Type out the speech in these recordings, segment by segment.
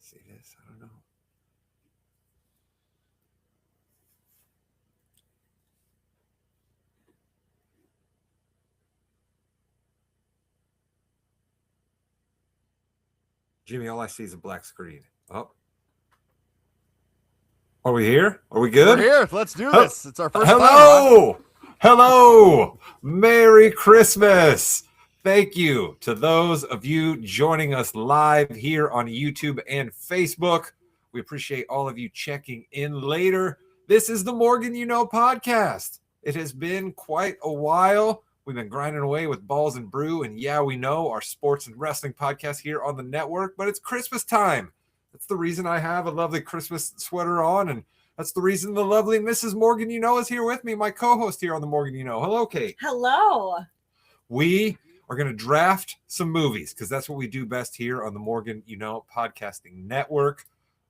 See this? I don't know. Jimmy, all I see is a black screen. Oh. Are we here? Are we good? We're here. Let's do this. It's our first time. Hello. Merry Christmas. Thank you to those of you joining us live here on YouTube and Facebook. We appreciate all of you checking in later. This is the Morgan You Know podcast. It has been quite a while. We've been grinding away with Balls and Brew, and yeah, we know our sports and wrestling podcast here on the network, but it's Christmas time. That's the reason I have a lovely Christmas sweater on, and that's the reason the lovely Mrs. Morgan You Know is here with me, my co-host here on the Morgan You Know. Hello, Kate. Hello. We are going to draft some movies because that's what we do best here on the Morgan You Know podcasting network.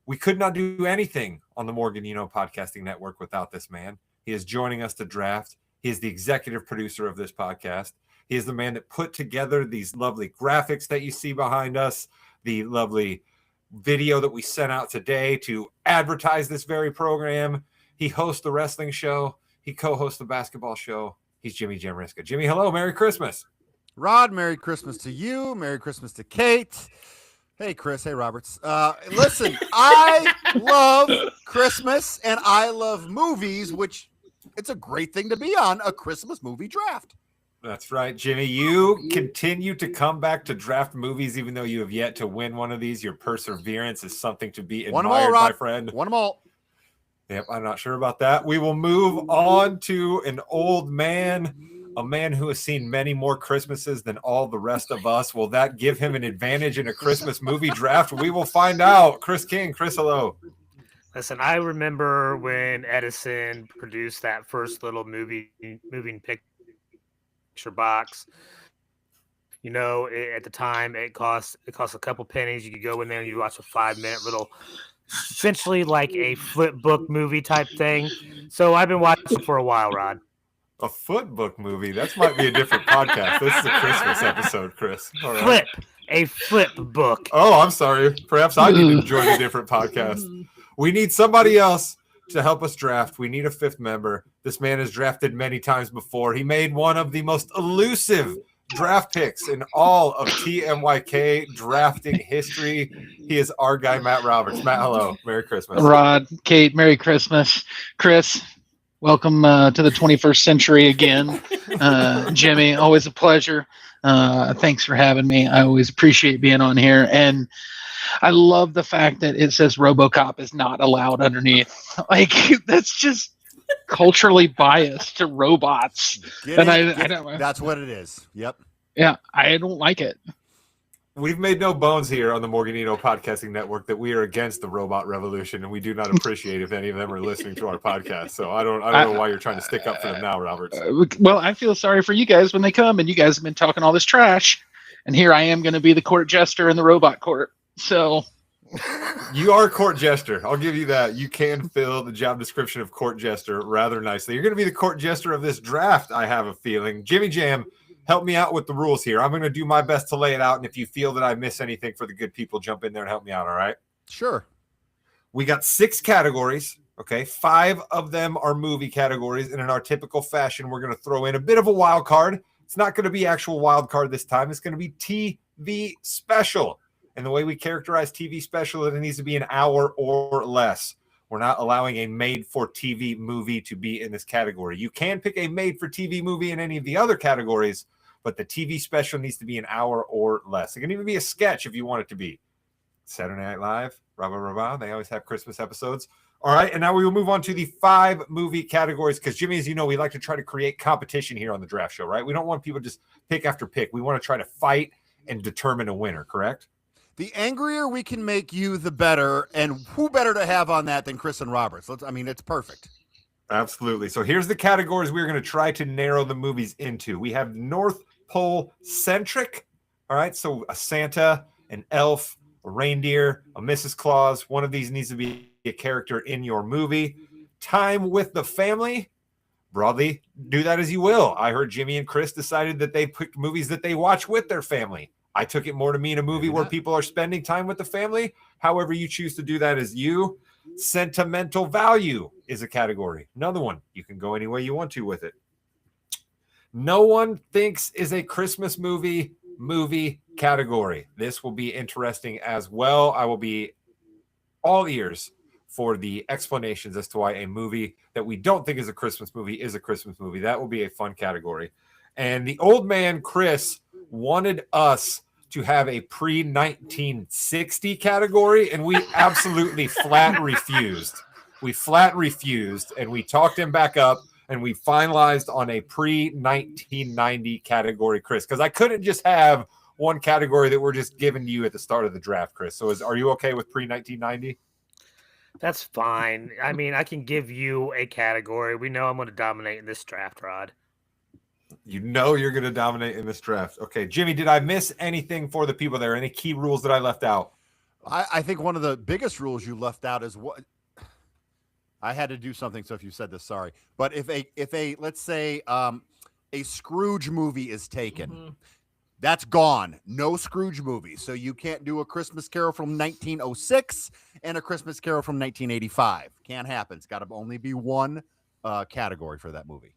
We could not do anything on the Morgan You Know podcasting network without this man. He is joining us to draft. He is the executive producer of this podcast. He is the man that put together these lovely graphics that you see behind us, the lovely video that we sent out today to advertise this very program. He hosts the wrestling show. He co-hosts the basketball show. He's Jimmy Jamriska. Jimmy, hello. Merry Christmas. Rod, Merry Christmas to you. Merry Christmas to Kate. Hey, Chris. Hey, Roberts. Listen, I love Christmas and I love movies, which it's a great thing to be on a Christmas movie draft. That's right, Jimmy. You continue to come back to draft movies, even though you have yet to win one of these. Your perseverance is something to be admired, my friend. Won them all. Yep, I'm not sure about that. We will move on to an old man, a man who has seen many more Christmases than all the rest of us. Will that give him an advantage in a Christmas movie draft? We will find out. Chris King. Chris, hello. Listen, I remember when Edison produced that first little moving picture box. You know, at the time it cost a couple pennies. You could go in there and you watch a 5-minute little, essentially like a flip book movie type thing. So I've been watching for a while, Rod. A foot book movie? That might be a different podcast. This is a Christmas episode, Chris. All right. A flip book. Oh, I'm sorry. Perhaps I need to join a different podcast. We need somebody else to help us draft. We need a fifth member. This man has drafted many times before. He made one of the most elusive draft picks in all of TMYK drafting history. He is our guy, Matt Roberts. Matt, hello. Merry Christmas. Rod, Kate, Merry Christmas. Chris, welcome to the 21st century again. Jimmy, always a pleasure. Thanks for having me. I always appreciate being on here. And I love the fact that it says RoboCop is not allowed underneath. Like, that's just culturally biased to robots. That's what it is. Yep. Yeah, I don't like it. We've made no bones here on the Morgan You Know podcasting network that we are against the robot revolution, and we do not appreciate if any of them are listening to our podcast. So I don't know why you're trying to stick up for them now, Roberts. Well, I feel sorry for you guys when they come, and you guys have been talking all this trash, and here I am going to be the court jester in the robot court. So you are a court jester. I'll give you that. You can fill the job description of court jester rather nicely. You're going to be the court jester of this draft, I have a feeling. Jimmy Jam, help me out with the rules here. I'm going to do my best to lay it out, and if you feel that I miss anything for the good people, jump in there and help me out, all right? Sure. We got 6 categories, okay? 5 of them are movie categories, and in our typical fashion, we're going to throw in a bit of a wild card. It's not going to be actual wild card this time. It's going to be TV special. And the way we characterize TV special, it needs to be an hour or less. We're not allowing a made-for-TV movie to be in this category. You can pick a made-for-TV movie in any of the other categories, but the TV special needs to be an hour or less. It can even be a sketch if you want it to be. Saturday Night Live, rah, they always have Christmas episodes. All right, and now we will move on to the 5 movie categories because, Jimmy, as you know, we like to try to create competition here on the draft show, right? We don't want people to just pick after pick. We want to try to fight and determine a winner, correct? The angrier we can make you, the better. And who better to have on that than Chris and Roberts? It's perfect. Absolutely. So here's the categories we're going to try to narrow the movies into. We have North Pole Centric. All right. So a Santa, an elf, a reindeer, a Mrs. Claus. One of these needs to be a character in your movie. Time with the family. Broadly, do that as you will. I heard Jimmy and Chris decided that they picked movies that they watch with their family. I took it more to mean a movie where people are spending time with the family. However you choose to do that is you. Sentimental value is a category. Another one. You can go any way you want to with it. No one thinks is a Christmas movie category. This will be interesting as well. I will be all ears for the explanations as to why a movie that we don't think is a Christmas movie is a Christmas movie. That will be a fun category. And the old man, Chris, wanted us to have a pre-1960 category, and we absolutely flat refused. We flat refused, and we talked him back up, and we finalized on a pre-1990 category, Chris, because I couldn't just have one category that we're just giving to you at the start of the draft, Chris. So are you okay with pre-1990? That's fine. I mean, I can give you a category. We know I'm going to dominate in this draft, Rod. You know you're going to dominate in this draft. Okay, Jimmy, did I miss anything for the people there? Any key rules that I left out? I think one of the biggest rules you left out is what I had to do something. So if you said this, sorry. But if a let's say a Scrooge movie is taken, that's gone. No Scrooge movie. So you can't do a Christmas Carol from 1906 and a Christmas Carol from 1985. Can't happen. It's got to only be one category for that movie.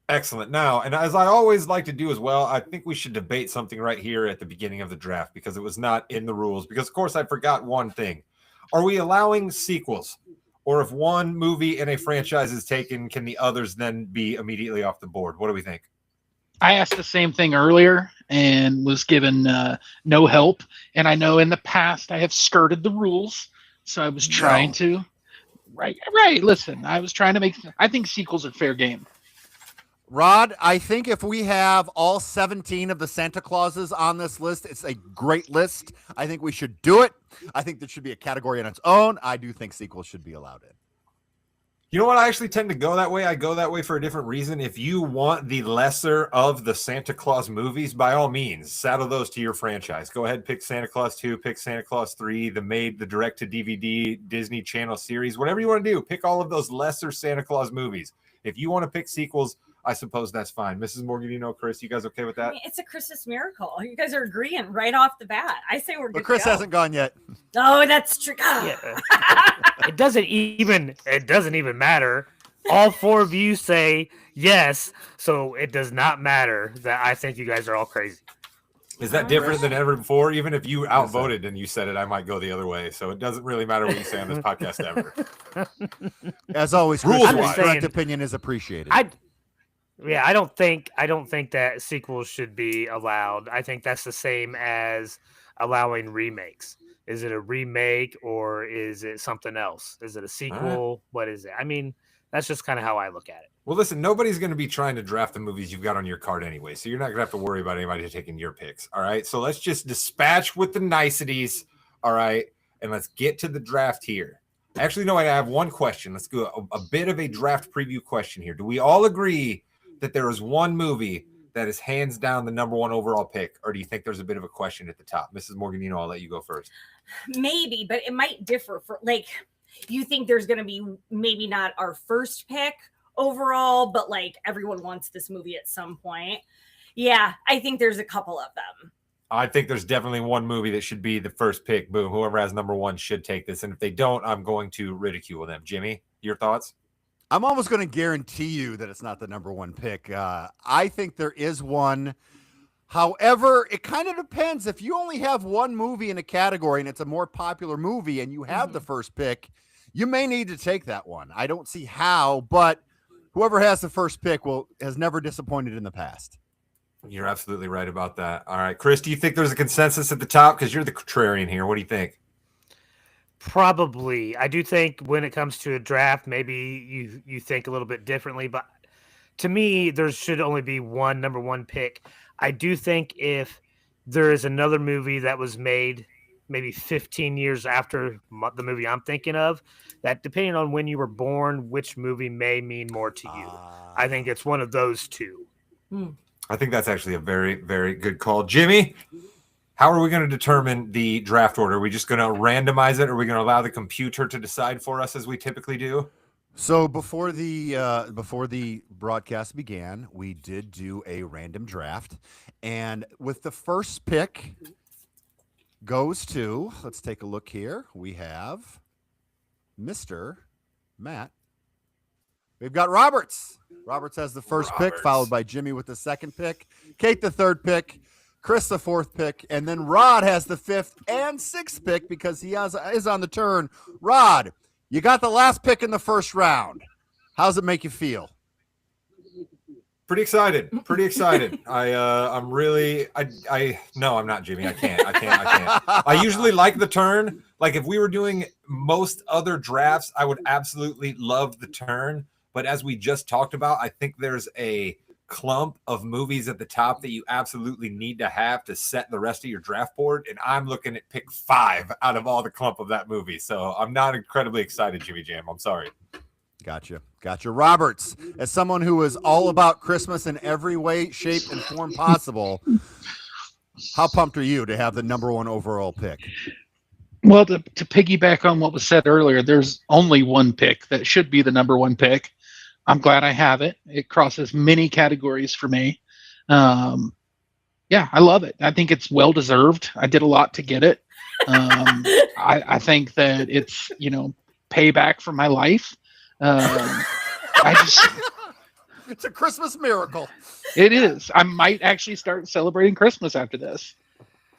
Excellent. Now, and as I always like to do as well, I think we should debate something right here at the beginning of the draft because it was not in the rules. Because, of course, I forgot one thing. Are we allowing sequels? Or if one movie in a franchise is taken, can the others then be immediately off the board? What do we think? I asked the same thing earlier and was given no help. And I know in the past I have skirted the rules. So I was trying to. Right. Listen, I was trying to I think sequels are fair game. Rod, I think if we have all 17 of the Santa Clauses on this list, it's a great list. I think we should do it. I think there should be a category on its own. I do think sequels should be allowed in. You know what? I actually tend to go that way. I go that way for a different reason. If you want the lesser of the Santa Claus movies, by all means, saddle those to your franchise. Go ahead, pick Santa Claus 2, pick Santa Claus 3, the direct-to-DVD Disney Channel series, whatever you want to do. Pick all of those lesser Santa Claus movies. If you want to pick sequels, I suppose that's fine. Mrs. Morgan, Chris, you guys okay with that? I mean, it's a Christmas miracle. You guys are agreeing right off the bat. I say we're good. But Chris hasn't gone yet. Oh, that's true. Yeah. It doesn't even matter. All four of you say yes, so it does not matter that I think you guys are all crazy. Is that different than ever before? Even if you outvoted and you said it, I might go the other way. So it doesn't really matter what you say on this podcast ever. As always, Rules-wise. correct opinion is appreciated. I don't think that sequels should be allowed. I think that's the same as allowing remakes. Is it a remake or is it something else? Is it a sequel? What is it? I mean, that's just kind of how I look at it. Well, listen, nobody's going to be trying to draft the movies you've got on your card anyway, so you're not going to have to worry about anybody taking your picks, all right? So let's just dispatch with the niceties, all right? And let's get to the draft here. Actually, no, I have one question. Let's go a bit of a draft preview question here. Do we all agree that there is one movie that is hands down the number one overall pick, or do you think there's a bit of a question at the top? Mrs. Morgan, I'll let you go first. Maybe, but it might differ. For like, you think there's going to be maybe not our first pick overall, but like everyone wants this movie at some point. Yeah, I think there's a couple of them. I think there's definitely one movie that should be the first pick. Boom. Whoever has number one should take this. And if they don't, I'm going to ridicule them. Jimmy, your thoughts? I'm almost going to guarantee you that it's not the number one pick. I think there is one. However, it kind of depends. If you only have one movie in a category and it's a more popular movie and you have the first pick, you may need to take that one. I don't see how, but whoever has the first pick has never disappointed in the past. You're absolutely right about that. All right, Chris, do you think there's a consensus at the top? Because you're the contrarian here. What do you think? Probably. I do think when it comes to a draft, maybe you think a little bit differently, but to me, there should only be one number one pick. I do think if there is another movie that was made maybe 15 years after the movie I'm thinking of, that depending on when you were born, which movie may mean more to you. I think it's one of those two. I think that's actually a very, very good call. Jimmy, how are we going to determine the draft order? Are we just going to randomize it? Or are we going to allow the computer to decide for us as we typically do? So before the broadcast began, we did do a random draft, and with the first pick goes to, let's take a look here. We have Mr. Matt. We've got Roberts. Roberts has the first pick, followed by Jimmy with the second pick, Kate the third pick, Chris the fourth pick, and then Rod has the fifth and sixth pick because he is on the turn. Rod, you got the last pick in the first round. How's it make you feel? Pretty excited. Pretty excited. I'm really. No, I'm not, Jimmy. I can't. I usually like the turn. Like if we were doing most other drafts, I would absolutely love the turn. But as we just talked about, I think there's a clump of movies at the top that you absolutely need to have to set the rest of your draft board. And I'm looking at pick 5 out of all the clump of that movie. So I'm not incredibly excited, Jimmy Jam. I'm sorry. Gotcha. Roberts, as someone who is all about Christmas in every way, shape, and form possible, how pumped are you to have the number 1 overall pick? Well, to piggyback on what was said earlier, there's only one pick that should be the number 1 pick. I'm glad I have it. It crosses many categories for me. Yeah, I love it. I think it's well deserved. I did a lot to get it. I think that it's, payback for my life. It's a Christmas miracle. It is. I might actually start celebrating Christmas after this.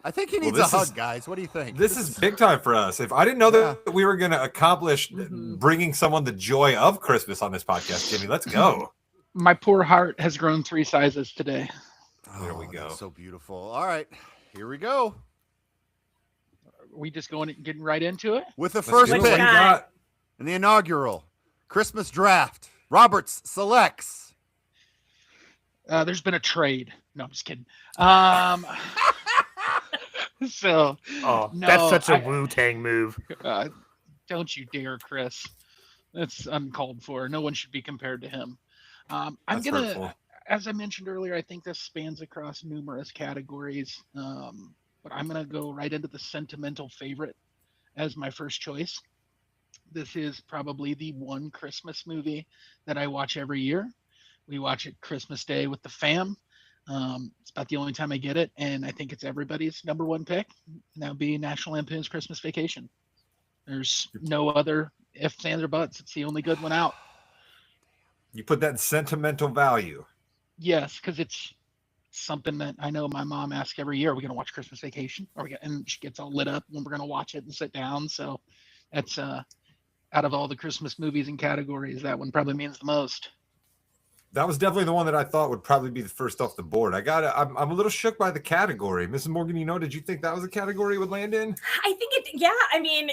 I think he needs a hug, guys. What do you think? This is big time for us. If I didn't know that we were going to accomplish bringing someone the joy of Christmas on this podcast, Jimmy, let's go. My poor heart has grown 3 sizes today. There we go. That's so beautiful. All right, here we go. Are we just getting right into it? With the first pick in the inaugural Christmas draft, Roberts selects. There's been a trade. No, I'm just kidding. So, no, that's such a Wu-Tang move. Don't you dare, Chris. That's uncalled for. No one should be compared to him. As I mentioned earlier, I think this spans across numerous categories. But I'm going to go right into the Sentimental Favorite as my first choice. This is probably the one Christmas movie that I watch every year. We watch it Christmas Day with the fam. It's about the only time I get it, and I think it's everybody's number 1 pick. And that would be National Lampoon's Christmas Vacation. There's no other ifs, ands, or buts. It's the only good one out. You put that in sentimental value. Yes, because it's something that I know my mom asks every year. Are we going to watch Christmas Vacation? And she gets all lit up when we're going to watch it and sit down. So that's out of all the Christmas movies and categories, that one probably means the most. That was definitely the one that I thought would probably be the first off the board. I'm a little shook by the category. Mrs. Morgan, did you think that was a category it would land in? I think I mean,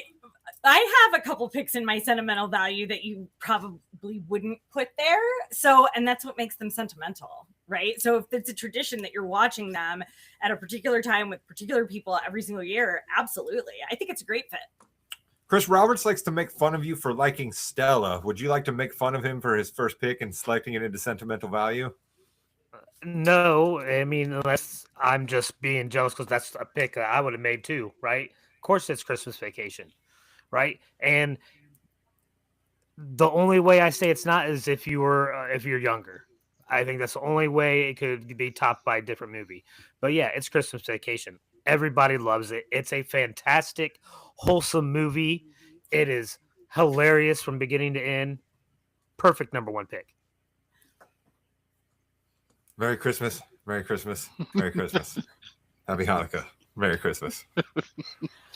I have a couple picks in my sentimental value that you probably wouldn't put there. So, and that's what makes them sentimental, right? So if it's a tradition that you're watching them at a particular time with particular people every single year, absolutely. I think it's a great fit. Chris Roberts likes to make fun of you for liking Stella. Would you like to make fun of him for his first pick and selecting it into sentimental value? No, I mean, unless I'm just being jealous because that's a pick that I would have made too, right? Of course, it's Christmas Vacation, right? And the only way I say it's not is if you're younger. I think that's the only way it could be topped by a different movie. But yeah, it's Christmas Vacation. Everybody loves it. It's a fantastic, wholesome movie. It is hilarious from beginning to end. Perfect number 1 pick. Merry Christmas. Merry Christmas. Merry Christmas. Happy Hanukkah. Merry Christmas.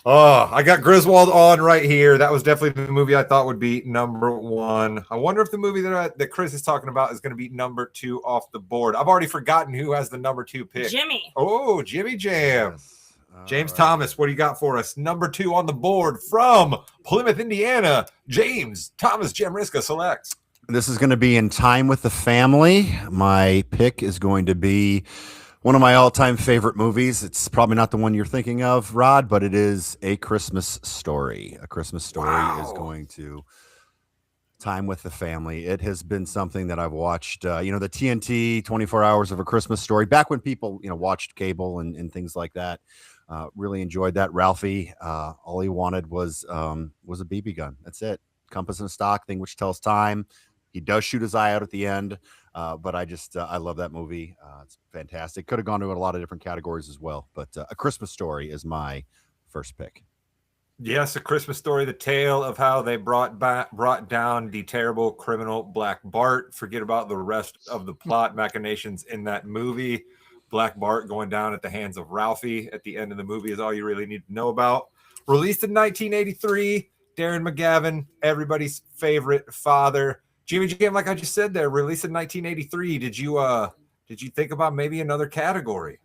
Oh, I got Griswold on right here. That was definitely the movie I thought would be number 1. I wonder if the movie that Chris is talking about is going to be number 2 off the board. I've already forgotten who has the number 2 pick. Jimmy. Oh, Jimmy Jam. James Thomas, what do you got for us? Number 2 on the board from Plymouth, Indiana. James Thomas Jamriska selects. This is going to be In Time with the Family. My pick is going to be one of my all-time favorite movies. It's probably not the one you're thinking of, Rod, but it is A Christmas Story. A Christmas Story is going to Time with the Family. It has been something that I've watched, the TNT 24 Hours of a Christmas Story, back when people, watched cable and things like that. Really enjoyed that. Ralphie, all he wanted was a BB gun. That's it. compass and stock thing, which tells time. He does shoot his eye out at the end, but I love that movie. It's fantastic. Could have gone to a lot of different categories as well, but A Christmas Story is my first pick. Yes, A Christmas Story, the tale of how they brought down the terrible criminal Black Bart. Forget about the rest of the plot machinations in that movie. Black Bart going down at the hands of Ralphie at the end of the movie is all you really need to know about. Released in 1983, Darren McGavin, everybody's favorite father. Jimmy Jam, like I just said there, released in 1983. Did you think about maybe another category?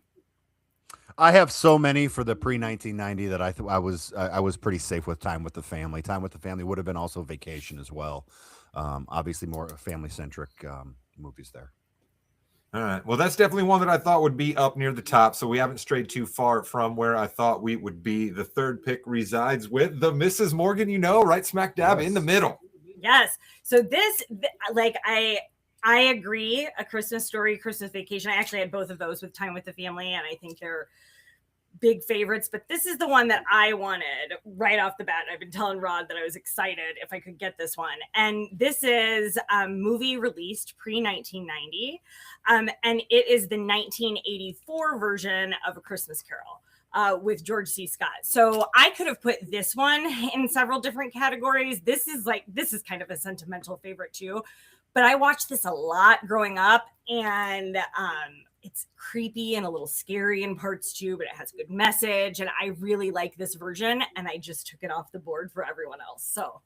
I have so many for the pre-1990 that I was pretty safe with Time with the Family. Time with the Family would have been also Vacation as well. Obviously more family-centric movies there. All right. Well, that's definitely one that I thought would be up near the top, so we haven't strayed too far from where I thought we would be. The third pick resides with the Mrs. Morgan, right smack dab in the middle. Yes. So this, like, I agree. A Christmas Story, Christmas Vacation. I actually had both of those with Time with the Family, and I think they're big favorites. But this is the one that I wanted right off the bat. I've been telling Rod that I was excited if I could get this one. And this is a movie released pre-1990, and it is the 1984 version of A Christmas Carol. With George C. Scott. So I could have put this one in several different categories. This is kind of a sentimental favorite too. But I watched this a lot growing up, and it's creepy and a little scary in parts too, but it has a good message. And I really like this version, and I just took it off the board for everyone else. So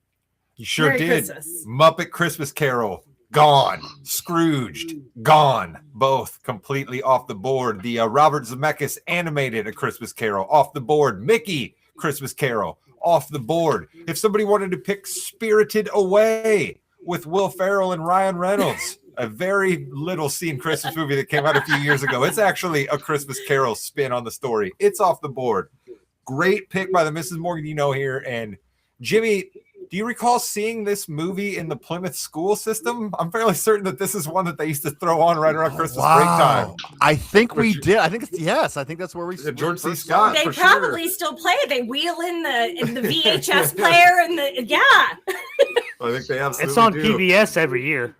you sure Merry did. Christmas. Muppet Christmas Carol, gone. Scrooged, gone. Both completely off the board. The Robert Zemeckis animated A Christmas Carol, off the board. Mickey Christmas Carol, off the board. If somebody wanted to pick Spirited Away with Will Ferrell and Ryan Reynolds, a very little seen Christmas movie that came out a few years ago. It's actually A Christmas Carol spin on the story. It's off the board. Great pick by the Mrs. Morgan here. And Jimmy, do you recall seeing this movie in the Plymouth school system? I'm fairly certain that this is one that they used to throw on right around Christmas break time. I think we did. I think yes. I think that's where we. George C. Scott. They probably still play it. They wheel in the VHS player and I think they absolutely It's on do. PBS every year.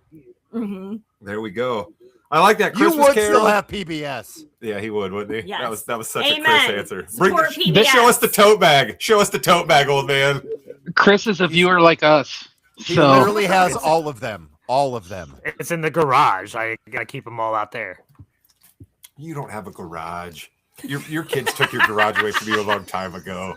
Mm-hmm. There we go. I like that Christmas you would Carol. still have PBS. Yeah, he would, wouldn't he? Yes. That was such Amen. a Chris answer. Support PBS. Show us the tote bag. Show us the tote bag, old man. Chris is a viewer like us. He So literally has all of them. All of them. It's in the garage. I gotta keep them all out there. You don't have a garage. Your kids took your garage away from you a long time ago.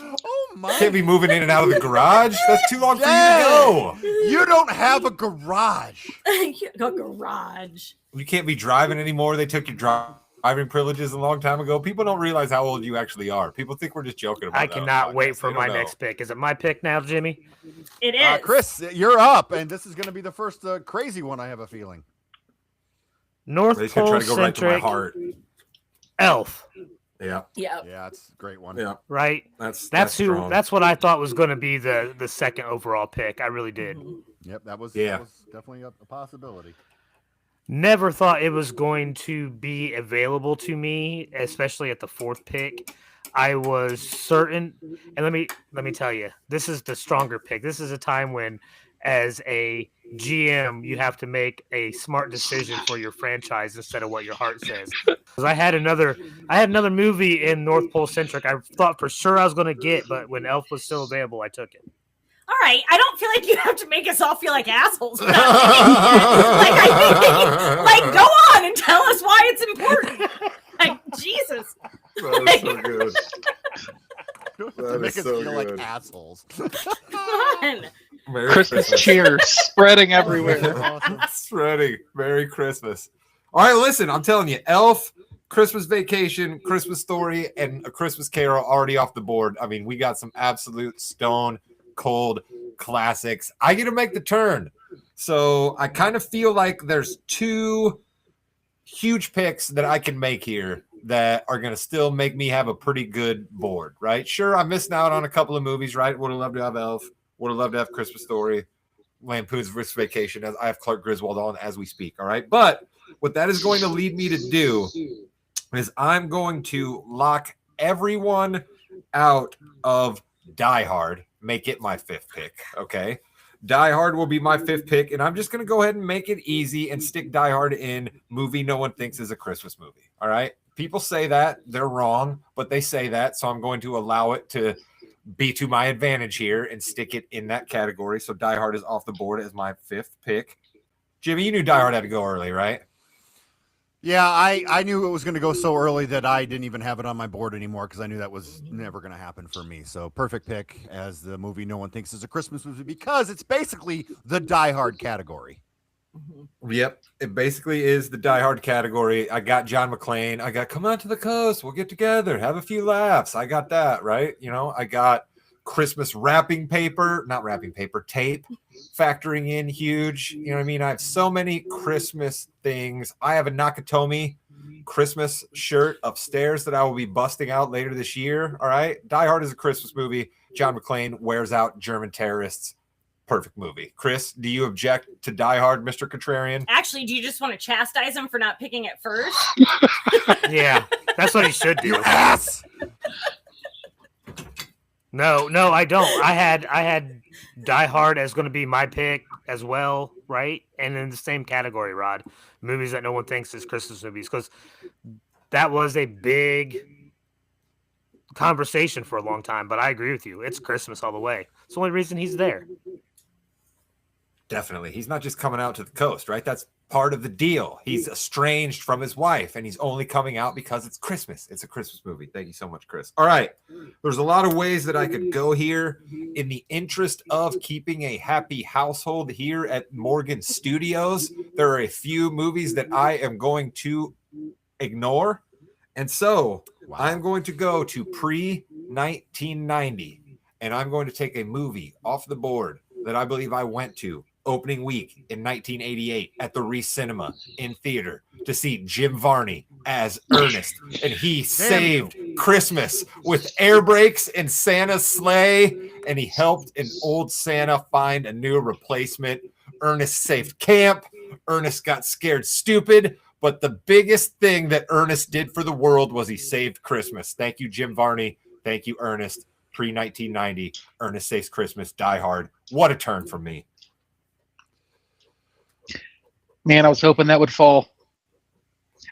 Oh my! Can't be moving in and out of the garage. That's too long for you to go. You don't have a garage. A garage. You can't be driving anymore. They took your driving privileges a long time ago. People don't realize how old you actually are. People think we're just joking about I that. cannot wait for my next pick. Is it my pick now, Jimmy? It is. Chris, you're up, and this is going to be the first crazy one. I have a feeling. North He's gonna Pole try to go right to my Centric heart. Elf. Yeah, Yeah. Yeah, it's a great one. yeah. Right. That's That's what I thought was going to be the second overall pick. I really did. Yep, that was definitely a possibility. Never thought it was going to be available to me, especially at the fourth pick. I was certain, and let me tell you, this is the stronger pick. This is a time when, as a GM, you have to make a smart decision for your franchise instead of what your heart says. Because I had another movie in North Pole Centric I thought for sure I was going to get, but when Elf was still available, I took it. All right. I don't feel like you have to make us all feel like assholes. Like, I think, go on and tell us why it's important. Like, Jesus. That is so good. To make is us so feel like good. assholes. Come on. Merry Christmas cheer spreading everywhere. Awesome. Spreading. Merry Christmas. All right, listen, I'm telling you, Elf, Christmas Vacation, Christmas Story, and A Christmas Carol already off the board. I mean, we got some absolute stone cold classics. I get to make the turn. So I kind of feel like there's two huge picks that I can make here that are going to still make me have a pretty good board, right? Sure, I'm missing out on a couple of movies, right? Would have loved to have Elf. Would have loved to have Christmas Story, Lampoon's Christmas Vacation. As I have Clark Griswold on as we speak, all right? But what that is going to lead me to do is I'm going to lock everyone out of Die Hard make it my fifth pick. Okay. Die Hard will be my fifth pick, and I'm just going to go ahead and make it easy and stick Die Hard in movie no one thinks is a Christmas movie. All right. People say that. They're wrong, but they say that. So I'm going to allow it to be to my advantage here and stick it in that category. So Die Hard is off the board as my fifth pick. Jimmy, you knew Die Hard had to go early, right? Yeah, I knew it was going to go so early that I didn't even have it on my board anymore because I knew that was never going to happen for me. So perfect pick as the movie no one thinks is a Christmas movie because it's basically the Die Hard category. Yep, it basically is the Die Hard category. I got John McClane. I got Come Out to the Coast. We'll get together, have a few laughs. I got that, right? You know, I got Christmas tape factoring in huge. You know what I mean? I have so many Christmas things. I have a Nakatomi Christmas shirt upstairs that I will be busting out later this year. All right. Die Hard is a Christmas movie. John McClane wears out German terrorists. Perfect movie. Chris, do you object to Die Hard, Mr. Contrarian? Actually, do you just want to chastise him for not picking it first? Yeah, that's what he should do. You ass! No, I don't. I had Die Hard as going to be my pick as well, right? And in the same category, Rod, movies that no one thinks is Christmas movies, because that was a big conversation for a long time. But I agree with you; it's Christmas all the way. It's the only reason he's there. Definitely. He's not just coming out to the coast, right? That's part of the deal. He's estranged from his wife, and he's only coming out because it's Christmas. It's a Christmas movie. Thank you so much, Chris. All right. There's a lot of ways that I could go here. In the interest of keeping a happy household here at Morgan Studios, there are a few movies that I am going to ignore. And so I'm going to go to pre-1990, and I'm going to take a movie off the board that I believe I went to opening week in 1988 at the Reese Cinema in theater to see Jim Varney as Ernest, and he saved Christmas with air brakes and Santa's sleigh, and he helped an old Santa find a new replacement. Ernest saved camp. Ernest got scared stupid, but the biggest thing that Ernest did for the world was he saved Christmas. Thank you, Jim Varney. Thank you, Ernest. Pre-1990, Ernest Saves Christmas, Die Hard. What a turn for me. Man, I was hoping that would fall.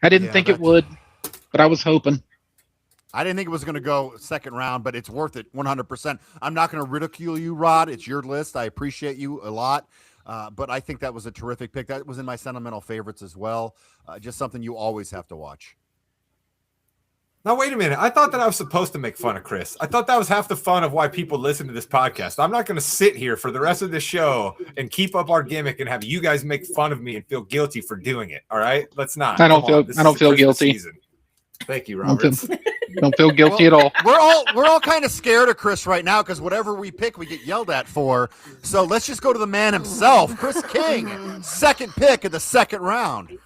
I didn't think it would, but I was hoping. I didn't think it was going to go second round, but it's worth it 100%. I'm not going to ridicule you, Rod. It's your list. I appreciate you a lot. But I think that was a terrific pick. That was in my sentimental favorites as well. Just something you always have to watch. Now, wait a minute. I thought that I was supposed to make fun of Chris. I thought that was half the fun of why people listen to this podcast. I'm not going to sit here for the rest of the show and keep up our gimmick and have you guys make fun of me and feel guilty for doing it. All right? Let's not. I don't feel guilty. Season. Thank you, Robert. Don't feel guilty at all. We're all kind of scared of Chris right now because whatever we pick, we get yelled at for. So let's just go to the man himself, Chris King. Second pick of the second round.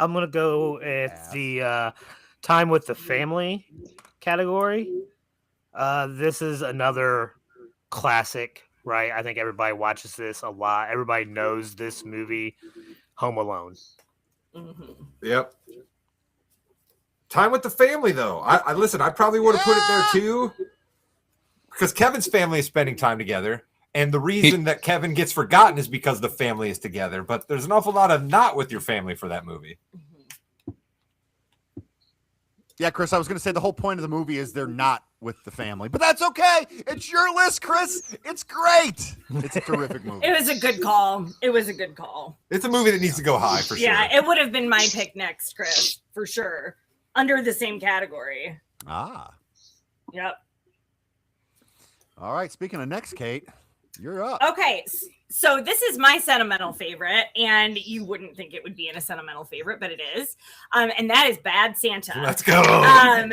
I'm going to go with the time with the family category. This is another classic, right? I think everybody watches this a lot. Everybody knows this movie, Home Alone. Mm-hmm. Yep. Time with the family, though. I listen, I probably would have put it there too, because Kevin's family is spending time together. And the reason that Kevin gets forgotten is because the family is together. But there's an awful lot of not with your family for that movie. Yeah, Chris, I was going to say the whole point of the movie is they're not with the family. But that's okay. It's your list, Chris. It's great. It's a terrific movie. It was a good call. It's a movie that needs to go high for sure. Yeah, it would have been my pick next, Chris, for sure. Under the same category. Ah. Yep. All right. Speaking of next, Kate, you're up. Okay, so this is my sentimental favorite, and you wouldn't think it would be in a sentimental favorite, but it is. And that is Bad Santa. Let's go. Yeah,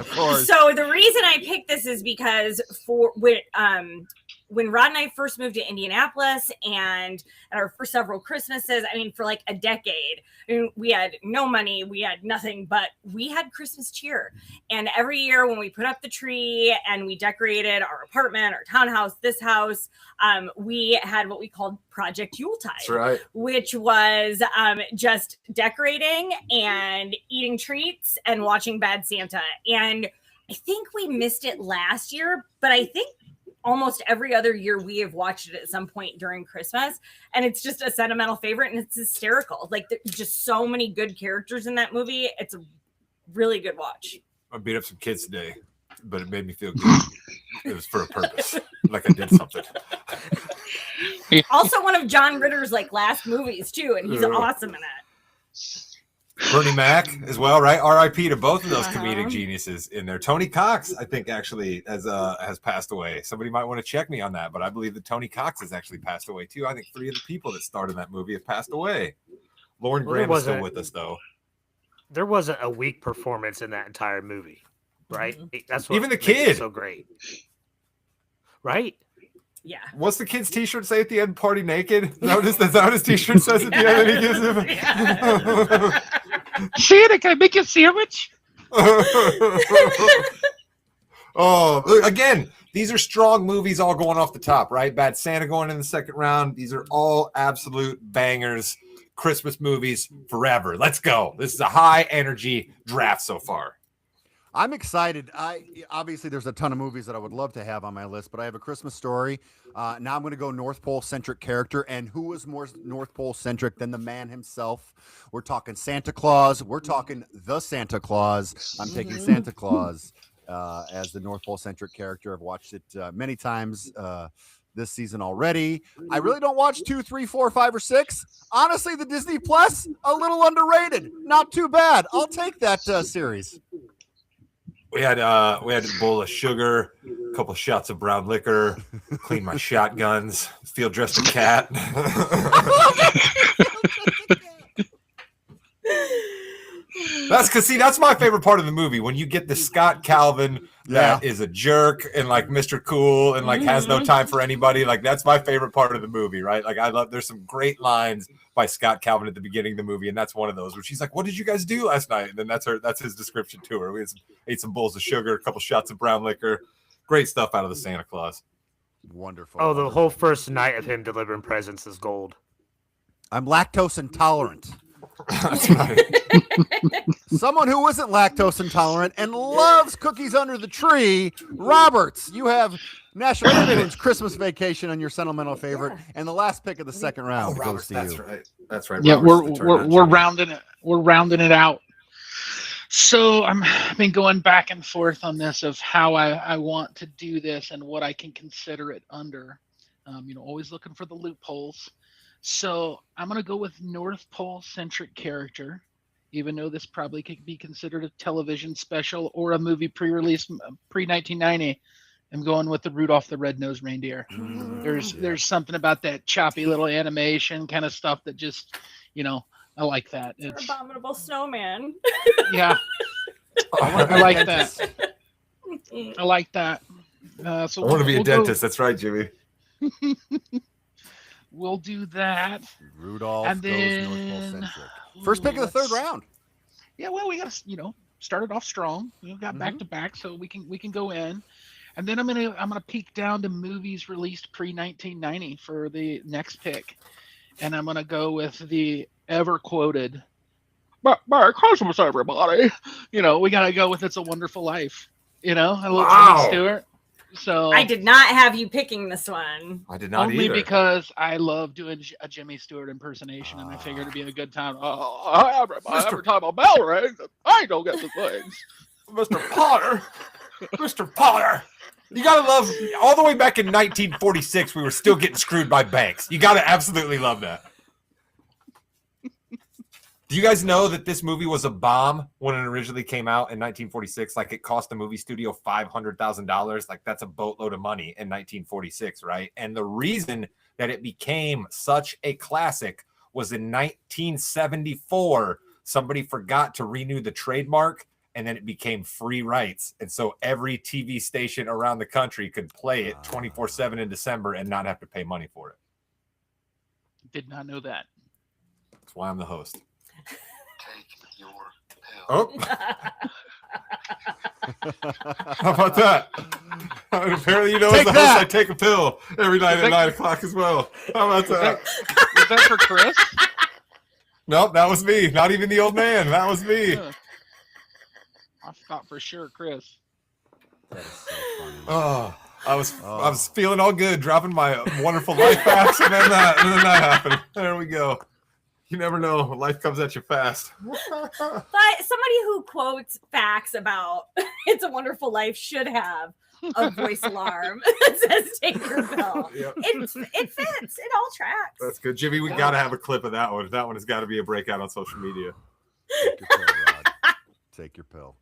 of course. So the reason I picked this is because when Rod and I first moved to Indianapolis and our first several Christmases, I mean, for like a decade, we had no money, we had nothing, but we had Christmas cheer. And every year when we put up the tree and we decorated our apartment, our townhouse, this house, we had what we called Project Yuletide. That's right. Which was just decorating and eating treats and watching Bad Santa. And I think we missed it last year, but I think almost every other year we have watched it at some point during Christmas, and it's just a sentimental favorite, and it's hysterical. Like, there's just so many good characters in that movie. It's a really good watch. I beat up some kids today, but it made me feel good. It was for a purpose, like I did something. Also, one of John Ritter's like last movies too, and he's awesome in it. Bernie Mac as well, right? R.I.P. to both of those comedic geniuses in there. Tony Cox, I think, actually has passed away. Somebody might want to check me on that, but I believe that Tony Cox has actually passed away too. I think 3 of the people that starred in that movie have passed away. Lauren Graham is still with us, though. There wasn't a weak performance in that entire movie, right? That's what even the makes kid it so great, right? Yeah. What's the kid's T-shirt say at the end? Party naked. Is that what his T-shirt says at the end? And he gives him. Santa, can I make you a sandwich? Oh, look, again, these are strong movies all going off the top, right? Bad Santa going in the second round. These are all absolute bangers. Christmas movies forever. Let's go. This is a high energy draft so far. I'm excited. Obviously there's a ton of movies that I would love to have on my list, but I have a Christmas Story. Now I'm going to go North Pole centric character, and who is more North Pole centric than the man himself? We're talking Santa Claus. We're talking the Santa Claus. I'm taking Santa Claus as the North Pole centric character. I've watched it many times this season already. I really don't watch 2, 3, 4, 5, or 6. Honestly, the Disney Plus, a little underrated. Not too bad. I'll take that series. We had a bowl of sugar, a couple of shots of brown liquor, clean my shotguns, field dressed a cat. That's my favorite part of the movie, when you get the Scott Calvin that is a jerk and like Mr. Cool and like has no time for anybody. Like, that's my favorite part of the movie, right? Like, there's some great lines by Scott Calvin at the beginning of the movie, and that's one of those where she's like, "What did you guys do last night?" And then that's his description to her. We ate some bowls of sugar, a couple shots of brown liquor. Great stuff out of the Santa Claus. Wonderful. Oh, the whole first night of him delivering presents is gold. I'm lactose intolerant. That's right. Someone who isn't lactose intolerant and loves cookies under the tree, Roberts. You have National Lampoon's Christmas Vacation on your sentimental favorite, and the last pick of the second round goes to you. That's right. That's right. Yeah, Robert's we're rounding it. We're rounding it out. So I've been going back and forth on this of how I want to do this and what I can consider it under. Always looking for the loopholes. So I'm going to go with North Pole centric character, even though this probably could be considered a television special or a movie pre-release pre-1990. I'm going with the Rudolph the Red-Nosed Reindeer. There's something about that choppy little animation kind of stuff that just, I like that. It's Abominable Snowman. Yeah. I like that. I like that. So I want to be a dentist. That's right, Jimmy. We'll do that. Rudolph and goes then, North Pole centric. First pick of the third round. Yeah, well, we got to, started off strong. We got back to back, so we can go in. And then I'm gonna peek down to movies released pre-1990 for the next pick, and I'm gonna go with the ever quoted "Merry Christmas, everybody." We gotta go with "It's a Wonderful Life." I love Jimmy Stewart. So I did not have you picking this one. I did not only either. Because I love doing a Jimmy Stewart impersonation, and I figured it'd be a good time. Every time a bell rings, I don't get the things. Mr. Potter. Mr. Potter. You gotta love, all the way back in 1946, we were still getting screwed by banks. You gotta absolutely love that. Do you guys know that this movie was a bomb when it originally came out in 1946? Like, it cost the movie studio $500,000. Like, that's a boatload of money in 1946, right? And the reason that it became such a classic was in 1974, somebody forgot to renew the trademark, and then it became free rights. And so every TV station around the country could play it 24/7 in December and not have to pay money for it. Did not know that. That's why I'm the host. Take your pill. Oh. How about that? And apparently, as the host, I take a pill every night at 9 o'clock as well. How about that? Was that for Chris? Nope, that was me. Not even the old man. That was me. I thought for sure, Chris. That is so funny. Oh, I was feeling all good, dropping my wonderful life facts, and then that happened. There we go. You never know. Life comes at you fast. But somebody who quotes facts about It's a Wonderful Life should have a voice alarm that says take your pill. Yep. It fits. It all tracks. That's good. Jimmy, we got to have a clip of that one. That one has got to be a breakout on social media. Take your pill, Rod. Take your pill.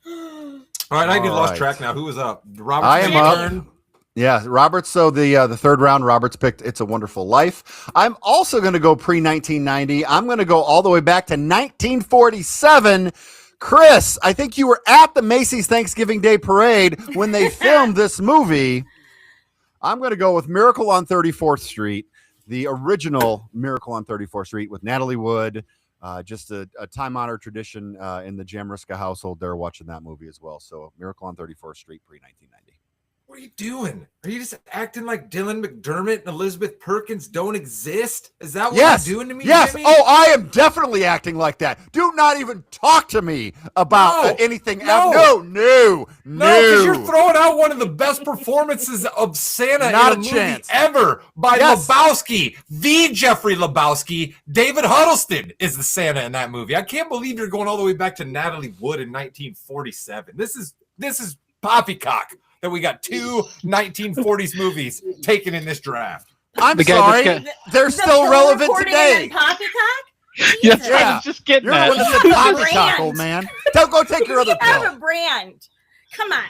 All right, I get lost right. track now. Who was up? Robert. I am up. Yeah, Robert. So the third round, Robert's picked It's a Wonderful Life. I'm also going to go pre-1990. I'm going to go all the way back to 1947. Chris, I think you were at the Macy's Thanksgiving Day Parade when they filmed this movie. I'm going to go with Miracle on 34th Street, the original Miracle on 34th Street with Natalie Wood. Just a time-honored tradition in the Jamriska household. They're watching that movie as well. So Miracle on 34th Street pre-1990. What are you doing? Are you just acting like Dylan McDermott and Elizabeth Perkins don't exist? Is that what you're doing to me, Yes. Jimmy? Oh, I am definitely acting like that. Do not even talk to me about anything. No, because you're throwing out one of the best performances of Santa Not in a a movie chance. ever by Yes. Lebowski, the Jeffrey Lebowski. David Huddleston is the Santa in that movie. I can't believe you're going all the way back to Natalie Wood in 1947. This is poppycock that we got two 1940s movies taken in this draft. I'm The guy sorry. that's They're still relevant recording today. and then poppycock? Yes, Jesus. I was just getting You're the that. one that said You have a poppycock, brand. old man. Don't go take your other You have pill. a brand. Come on.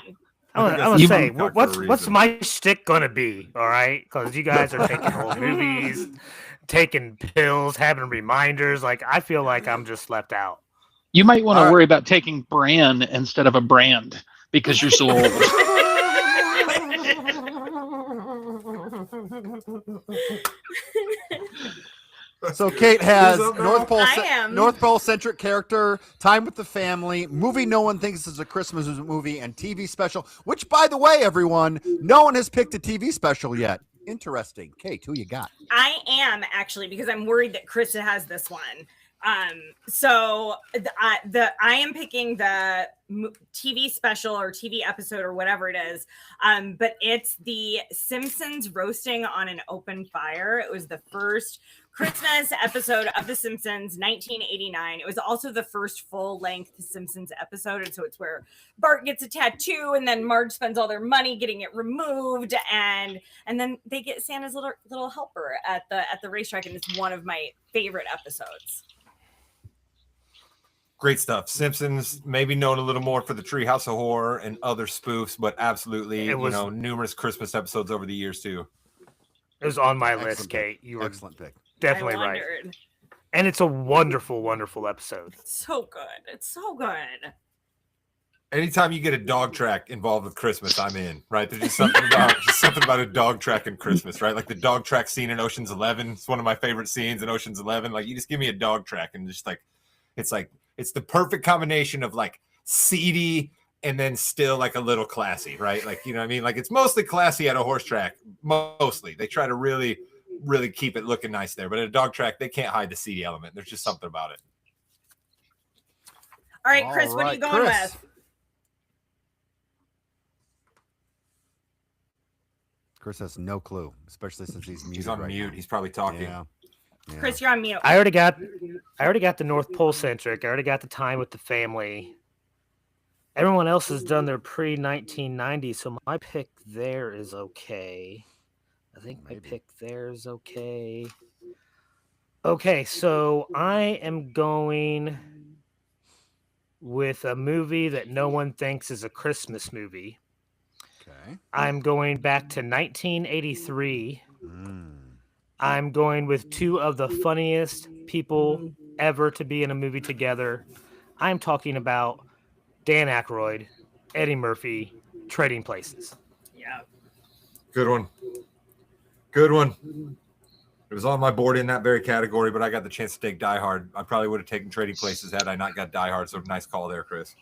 I want that's to say, Poppycock for a what's reason. my shtick gonna be? All right, because you guys are taking old movies, taking pills, having reminders. Like I feel like I'm just left out. You might want All to right. worry about taking brand instead of a brand because you're so old. So Kate has Who's up now? North Pole Centric Character, Time with the Family, movie no one thinks is a Christmas movie, and TV special. Which, by the way, everyone, no one has picked a TV special yet. Interesting. Kate, who you got? I am actually, because I'm worried that Chris has this one. So I am picking the TV special or TV episode or whatever it is. But it's the Simpsons roasting on an open fire. It was the first Christmas episode of The Simpsons, 1989. It was also the first full-length Simpsons episode, and so it's where Bart gets a tattoo, and then Marge spends all their money getting it removed, and then they get Santa's little helper at the racetrack, and it's one of my favorite episodes. Great stuff. Simpsons, maybe known a little more for the Treehouse of Horror and other spoofs, but absolutely, numerous Christmas episodes over the years too. It was on my list, Excellent Kate. pick. You were Excellent pick. definitely I right, wondered. and it's a wonderful, wonderful episode. It's so good. It's so good. Anytime you get a dog track involved with Christmas, I'm in. Right? There's just something about a dog track in Christmas, right? Like the dog track scene in Ocean's 11. It's one of my favorite scenes in Ocean's 11. Like you just give me a dog track and just it's the perfect combination of like seedy and then still like a little classy, right? Like, you know what I mean? Like it's mostly classy at a horse track. Mostly. They try to really, really keep it looking nice there. But at a dog track, they can't hide the seedy element. There's just something about it. All right, Chris, what are you going with? Chris has no clue, especially since he's muted. He's on right mute. now. He's probably talking. Yeah. Chris, you're on mute. I already got the North Pole Centric. I already got the Time with the Family. Everyone else has done their pre-1990, so my pick there is okay. I think my pick there is okay. Okay, so I am going with a movie that no one thinks is a Christmas movie. Okay. I'm going back to 1983. I'm going with two of the funniest people ever to be in a movie together. I'm talking about Dan Aykroyd, Eddie Murphy, Trading Places. Yeah. Good one. Good one. It was on my board in that very category, but I got the chance to take Die Hard. I probably would have taken Trading Places had I not got Die Hard, so nice call there, Chris.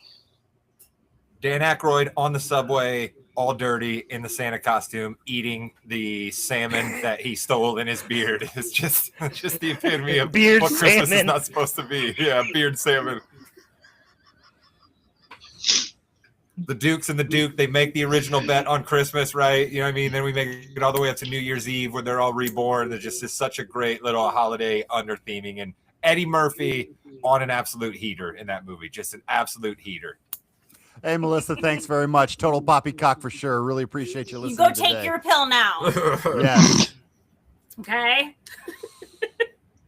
Dan Aykroyd on the subway, all dirty, in the Santa costume, eating the salmon that he stole in his beard. It's just the epitome of Beard what Christmas is salmon. not supposed to be. Yeah, beard salmon. the Dukes and the Duke, they make the original bet on Christmas, right? You know what I mean? Then we make it all the way up to New Year's Eve where they're all reborn. There's just such a great little holiday under-theming. And Eddie Murphy on an absolute heater in that movie. Just an absolute heater. Hey, Melissa, thanks very much. Total poppycock for sure. Really appreciate you You listening go take today. your pill now. Yes. Okay.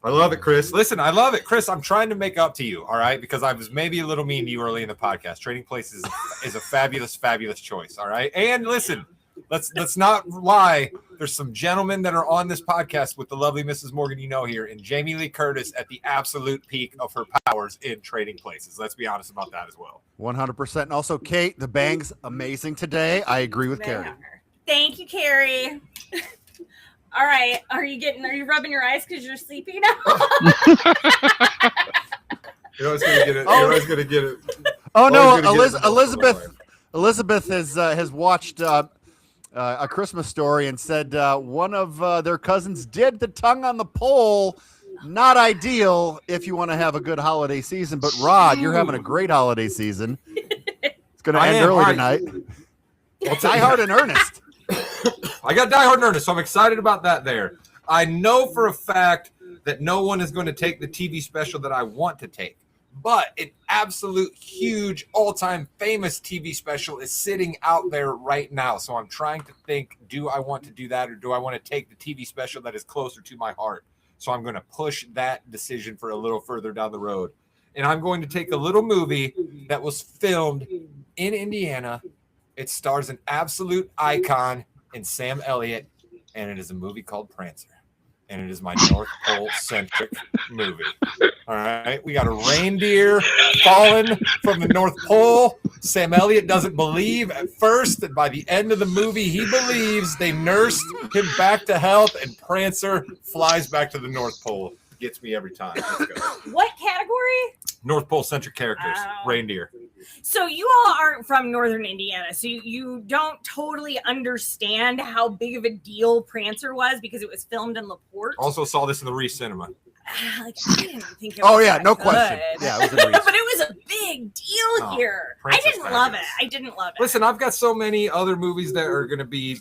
I love it, Chris. Listen, I love it, Chris. I'm trying to make up to you, all right? Because I was maybe a little mean to you early in the podcast. Trading Places is a fabulous, fabulous choice, all right? And listen, let's not lie. There's some gentlemen that are on this podcast with the lovely Mrs. Morgan here, and Jamie Lee Curtis at the absolute peak of her powers in Trading Places. Let's be honest about that as well. 100%. And also, Kate, the bang's amazing today. I agree with They Carrie. are. Thank you, Carrie. All right. Are you rubbing your eyes because you're sleepy now? You're always gonna get it. Oh. You're always gonna get it. Oh, no, Always gonna get it Elizabeth has watched A Christmas Story and said one of their cousins did the tongue on the pole. Not ideal if you want to have a good holiday season. But Rod, you're having a great holiday season. It's going to end early tonight. Die Hard in earnest. I got Die Hard in earnest, so I'm excited about that there. I know for a fact that no one is going to take the TV special that I want to take. But an absolute huge all-time famous TV special is sitting out there right now. So I'm trying to think, do I want to do that or do I want to take the TV special that is closer to my heart? So I'm going to push that decision for a little further down the road. And I'm going to take a little movie that was filmed in Indiana. It stars an absolute icon in Sam Elliott, and it is a movie called Prancer. And it is my North Pole centric movie. All right. We got a reindeer fallen from the North Pole. Sam Elliott doesn't believe at first, and by the end of the movie, he believes. They nursed him back to health, and Prancer flies back to the North Pole. Gets me every time. Let's go. What category? North Pole centric characters. Wow. Reindeer. So you all aren't from Northern Indiana, so you don't totally understand how big of a deal Prancer was because it was filmed in LaPorte. Also saw this in the Reese Cinema. Like, I didn't think it was that no good. question. Yeah, it was a but it was a big deal here. Prancer's I didn't love it. fabulous. I didn't love it. Listen, I've got so many other movies that are going to be,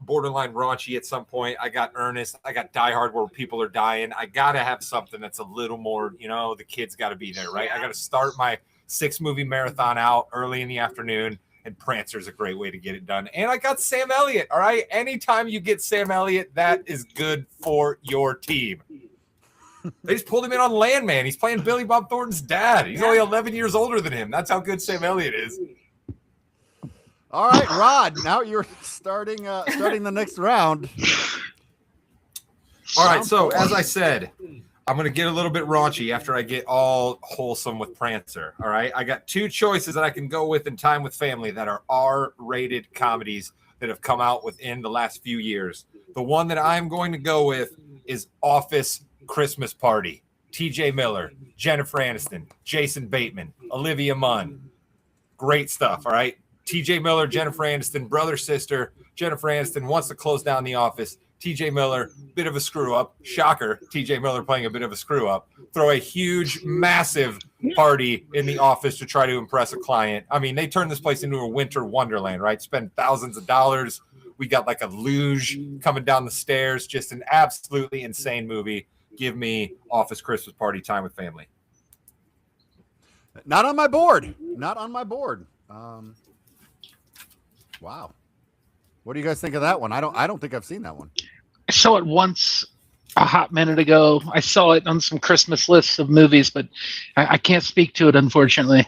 borderline raunchy at some point. I got Ernest. I got Die Hard where people are dying. I got to have something that's a little more, the kids got to be there, right? Yeah. I got to start my 6-movie marathon out early in the afternoon, and Prancer's a great way to get it done. And I got Sam Elliott, all right? Anytime you get Sam Elliott, that is good for your team. They just pulled him in on Landman. He's playing Billy Bob Thornton's dad. He's only 11 years older than him. That's how good Sam Elliott is. All right, Rod. Now you're starting the next round. All right, so as I said, I'm going to get a little bit raunchy after I get all wholesome with Prancer. All right, I got 2 choices that I can go with in Time with Family that are R-rated comedies that have come out within the last few years. The one that I'm going to go with is Office Christmas Party. T.J. Miller, Jennifer Aniston, Jason Bateman, Olivia Munn. Great stuff, all right? T.J. Miller, Jennifer Aniston, brother, sister. Jennifer Aniston wants to close down the office. T.J. Miller, bit of a screw-up. Shocker, T.J. Miller playing a bit of a screw-up. Throw a huge, massive party in the office to try to impress a client. I mean, they turned this place into a winter wonderland, right? Spend thousands of dollars. We got like a luge coming down the stairs. Just an absolutely insane movie. Give me Office Christmas Party, Time with Family. Not on my board. Not on my board. Wow. What do you guys think of that one? I don't think I've seen that one. I saw it once a hot minute ago. I saw it on some Christmas lists of movies, but I can't speak to it, unfortunately.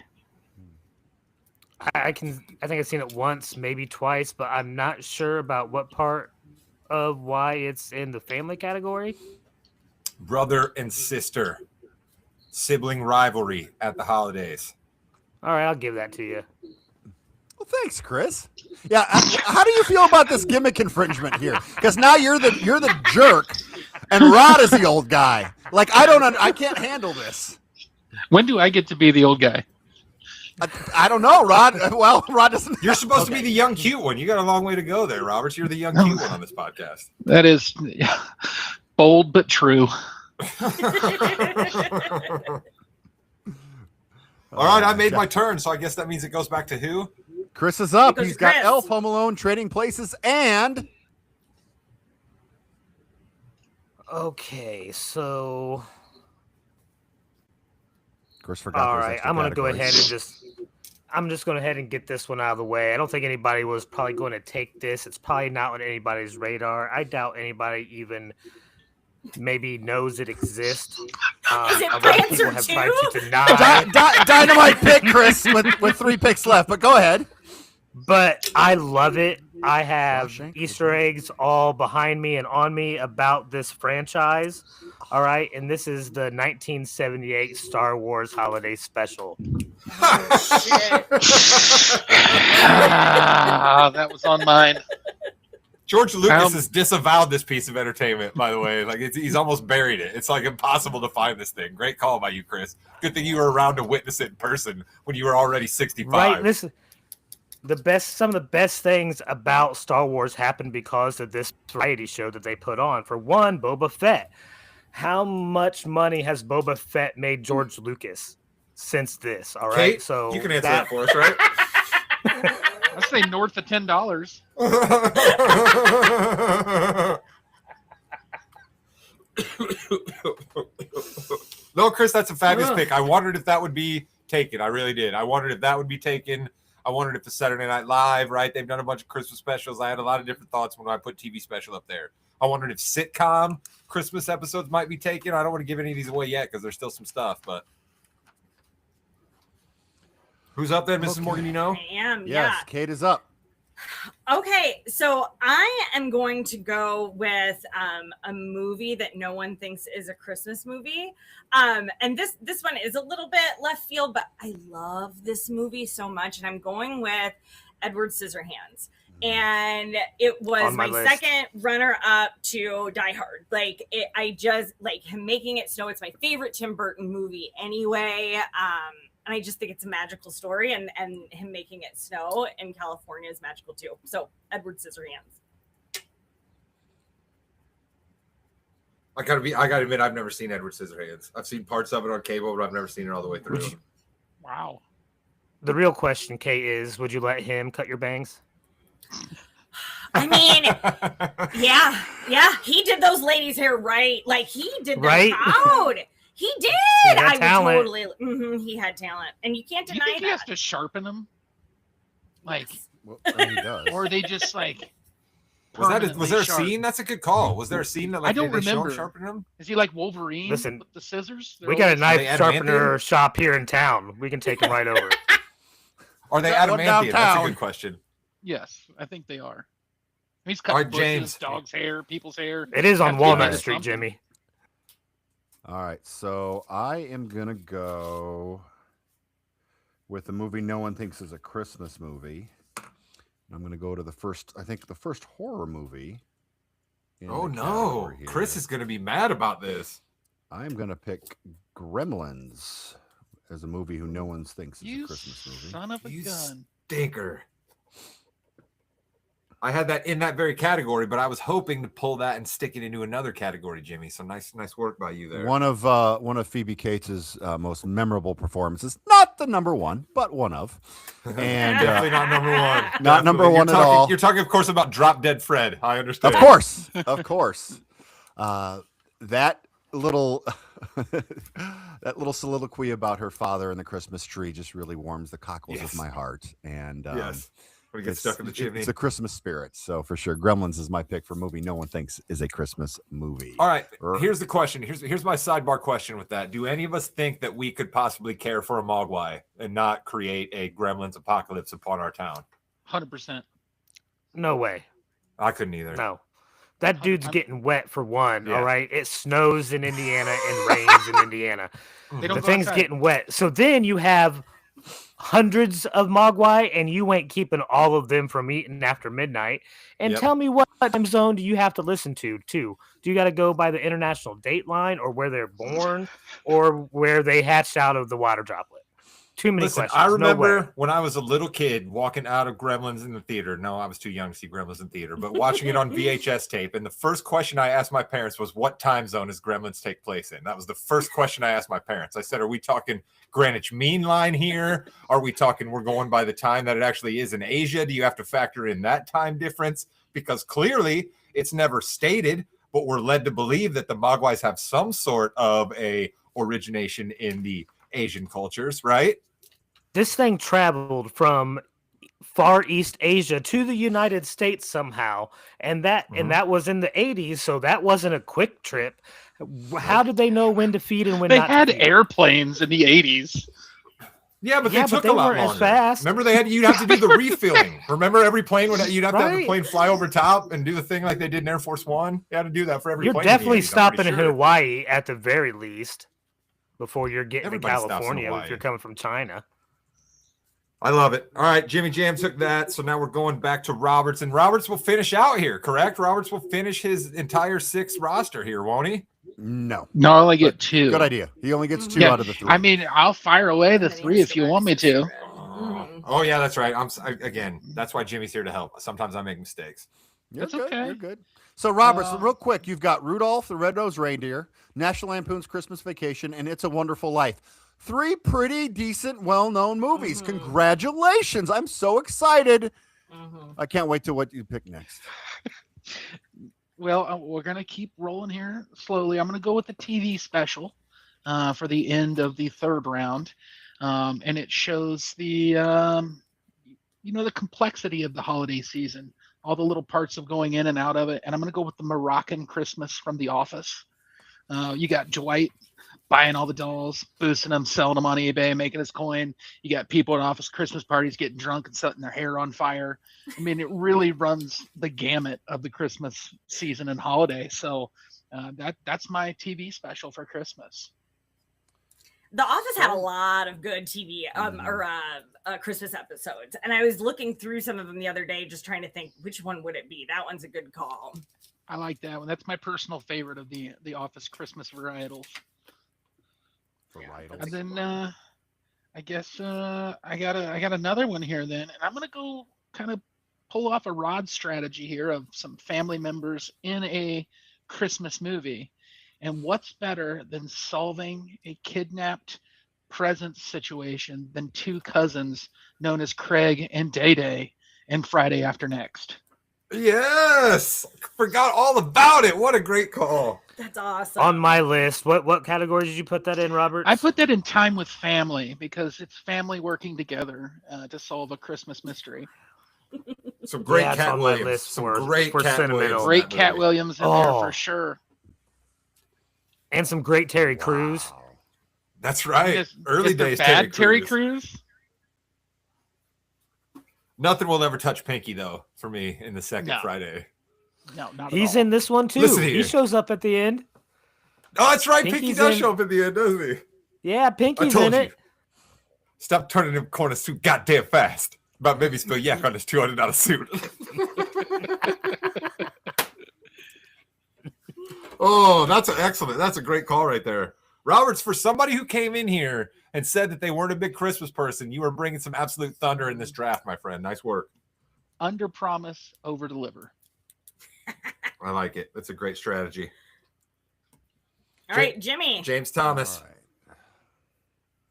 I think I've seen it once, maybe twice, but I'm not sure about what part of why it's in the family category. Brother and sister. Sibling rivalry at the holidays. All right, I'll give that to you. Well, thanks, Chris. Yeah, how do you feel about this gimmick infringement here? Because now you're the jerk, and Rod is the old guy. Like I can't handle this. When do I get to be the old guy? I don't know, Rod. Well, Rod doesn't. You're supposed to be the young, cute one. You got a long way to go there, Roberts. You're the young, cute one on this podcast. That is bold but true. All right, I made my turn, so I guess that means it goes back to who? Chris is up. It goes He's to got Chris. Elf, Home Alone, Trading Places, and Okay, so Chris forgot. all those right, extra I'm gonna go ahead categories. and I'm just going to ahead and get this one out of the way. I don't think anybody was probably going to take this. It's probably not on anybody's radar. I doubt anybody even maybe knows it exists. Is it a lot of Prancer people have tried too? to deny, Dynamite pick, Chris, with 3 picks left. But go ahead. but I love it. I have Shawshank. Easter eggs all behind me and on me about this franchise. All right, and this is the 1978 Star Wars Holiday Special. Shit. That was on mine. George Lucas has disavowed this piece of entertainment, by the way. Like he's almost buried it. It's like impossible to find this thing. Great call by you, Chris. Good thing you were around to witness it in person when you were already 65. Right, this some of the best things about Star Wars happened because of this variety show that they put on. For one, Boba Fett. How much money has Boba Fett made George Lucas since this? All right, Kate, so you can answer that for us, right? I say north of $10. No, Chris, that's a fabulous pick. I wondered if that would be taken. I really did. I wondered if that would be taken. I wondered if the Saturday Night Live, right? They've done a bunch of Christmas specials. I had a lot of different thoughts when I put TV special up there. I wondered if sitcom Christmas episodes might be taken. I don't want to give any of these away yet because there's still some stuff, but who's up there, Mrs. Okay. Morgan, you know? I am, Yes, Kate is up. Okay, so I am going to go with a movie that no one thinks is a Christmas movie. And this one is a little bit left field, but I love this movie so much. And I'm going with Edward Scissorhands. And it was On my my list. second runner up to Die Hard. I just like him making it snow. It's my favorite Tim Burton movie anyway. And I just think it's a magical story, and him making it snow in California is magical too. So Edward Scissorhands. I gotta admit, I've never seen Edward Scissorhands. I've seen parts of it on cable, but I've never seen it all the way through. Wow. the real question, Kate, is would you let him cut your bangs? I mean, yeah, he did those ladies' hair right. Like he did them Right? proud. He did. He had I talent. would totally. He had talent, and you can't Do you deny think he has that. to sharpen them? Like, Well, he does. or are they just like? Was there a permanently sharp? scene? That's a good call. Was there a scene that like I don't they show him remember. sharpening them? Is he like Wolverine Listen, with the scissors? We got a they knife adamantium? sharpener shop here in town. We can take him right over. Are they Got one adamantium? That's a downtown. good question. Yes, I think they are. He's All cutting right, bushes, James. dogs' hair, people's hair. It is on Have to be Walnut good at Street, something. Jimmy. All right, so I am gonna go with the movie no one thinks is a Christmas movie. I'm gonna go to the first horror movie. in Oh the no, category here. Chris is going to be mad about this. I'm gonna pick Gremlins as a movie who no one thinks is You a Christmas movie. son of a You gun. Stinker. I had that in that very category, but I was hoping to pull that and stick it into another category, Jimmy. So nice work by you there. One of Phoebe Cates' most memorable performances, not the number one, but one of, and Definitely not number one. Not number Definitely. one at all. You're talking, of course, about Drop Dead Fred. I understand. of course, that little that little soliloquy about her father and the Christmas tree just really warms the cockles Yes. of my heart. And Yes. When he gets stuck in the chimney. It's a Christmas spirit. So for sure, Gremlins is my pick for movie no one thinks is a Christmas movie. All right. Here's the question. Here's my sidebar question with that. Do any of us think that we could possibly care for a Mogwai and not create a Gremlins apocalypse upon our town? 100%. No way. I couldn't either. No. That dude's getting wet for one. Yeah. All right. It snows in Indiana and rains in Indiana. They don't The go thing's outside. getting wet. So then you have hundreds of Mogwai, and you ain't keeping all of them from eating after midnight. And Yep. tell me what time zone do you have to listen to, too? Do you got to go by the international date line or where they're born or where they hatched out of the water droplet? Too many Listen, questions. I No remember way. when I was a little kid walking out of Gremlins in the theater. No, I was too young to see Gremlins in theater, but watching it on VHS tape. And the first question I asked my parents was, what time zone does Gremlins take place in? That was the first question I asked my parents. I said, are we talking Greenwich Mean Line here? Are we talking we're going by the time that it actually is in Asia? Do you have to factor in that time difference? Because clearly it's never stated, but we're led to believe that the Mogwais have some sort of a origination in the Asian cultures, right? This thing traveled from Far East Asia to the United States somehow, and that was in the 80s, so that wasn't a quick trip. How did they know when to feed and when They not had to feed? airplanes in the 80s. Yeah, but Yeah, they but took they a lot weren't as longer. fast. Remember, you'd have to do the refilling. Remember, every plane you'd have to have the Right. plane fly over top and do the thing like they did in Air Force One. You had to do that for every You're plane. in the definitely 80s, I'm pretty stopping in sure. Hawaii at the very least before you're getting Everybody to stops in California if Hawaii. you're coming from China. I love it. All right, Jimmy Jam took that, so now we're going back to Roberts, and Roberts will finish out here, correct? Roberts will finish his entire 6 roster here, won't he? No. No, I only get But 2. Good idea. He only gets 2 Yeah, out of the 3. I mean, I'll fire away the And then he 3 has if to you go want me back to to. six red. Oh yeah, that's right. Again, that's why Jimmy's here to help. Sometimes I make mistakes. You're That's good. okay. You're good. So, Roberts, real quick, you've got Rudolph the Red-Nosed Reindeer, National Lampoon's Christmas Vacation, and It's a Wonderful Life. 3 pretty decent, well-known movies. Mhm. Congratulations. I'm so excited. Mhm. I can't wait to what you pick next. Well, we're going to keep rolling here slowly. I'm going to go with the TV special for the end of the 3rd round. And it shows the complexity of the holiday season, all the little parts of going in and out of it. And I'm going to go with the Moroccan Christmas from The Office. You got Dwight buying all the dolls, boosting them, selling them on eBay, making his coin. You got people at office Christmas parties getting drunk and setting their hair on fire. I mean, it really runs the gamut of the Christmas season and holiday. So that's my TV special for Christmas. The Office had a lot of good TV Christmas episodes, and I was looking through some of them the other day, just trying to think which one would it be. That one's a good call. I like that one. That's my personal favorite of the Office Christmas varietals. And then I guess I got another one here then, and I'm gonna go kind of pull off a Rod strategy here of some family members in a Christmas movie. And what's better than solving a kidnapped present situation than 2 cousins known as Craig and Day Day in Friday After Next? Yes, forgot all about it. What a great call. That's awesome. On my list, what category did you put that in, Robert? I put that in time with family because it's family working together to solve a Christmas mystery. Some great Yeah, it's Cat on my Williams. list Some for great Cat sentimental. Williams. in Great that Cat movie. Williams in there Oh. for sure. And some great Terry Crews. Wow. That's right. Is Early Mr. days Bad Terry Terry Crews. Crews. Nothing will ever touch Pinky though for me in the second No. Friday. No, not at He's all. in this one too. Listen He here. shows up at the end. Oh, that's right. Pinky Pinky's does in- show up at the end, doesn't he? Yeah, I Pinky's told in you. it. Stop turning them corners too goddamn fast. About maybe spill yak on his $200 suit. Oh, that's excellent. That's a great call right there. Roberts, for somebody who came in here and said that they weren't a big Christmas person, you are bringing some absolute thunder in this draft, my friend. Nice work. Under promise, over deliver. I like it. That's a great strategy. All right, Jimmy. James Thomas. All right.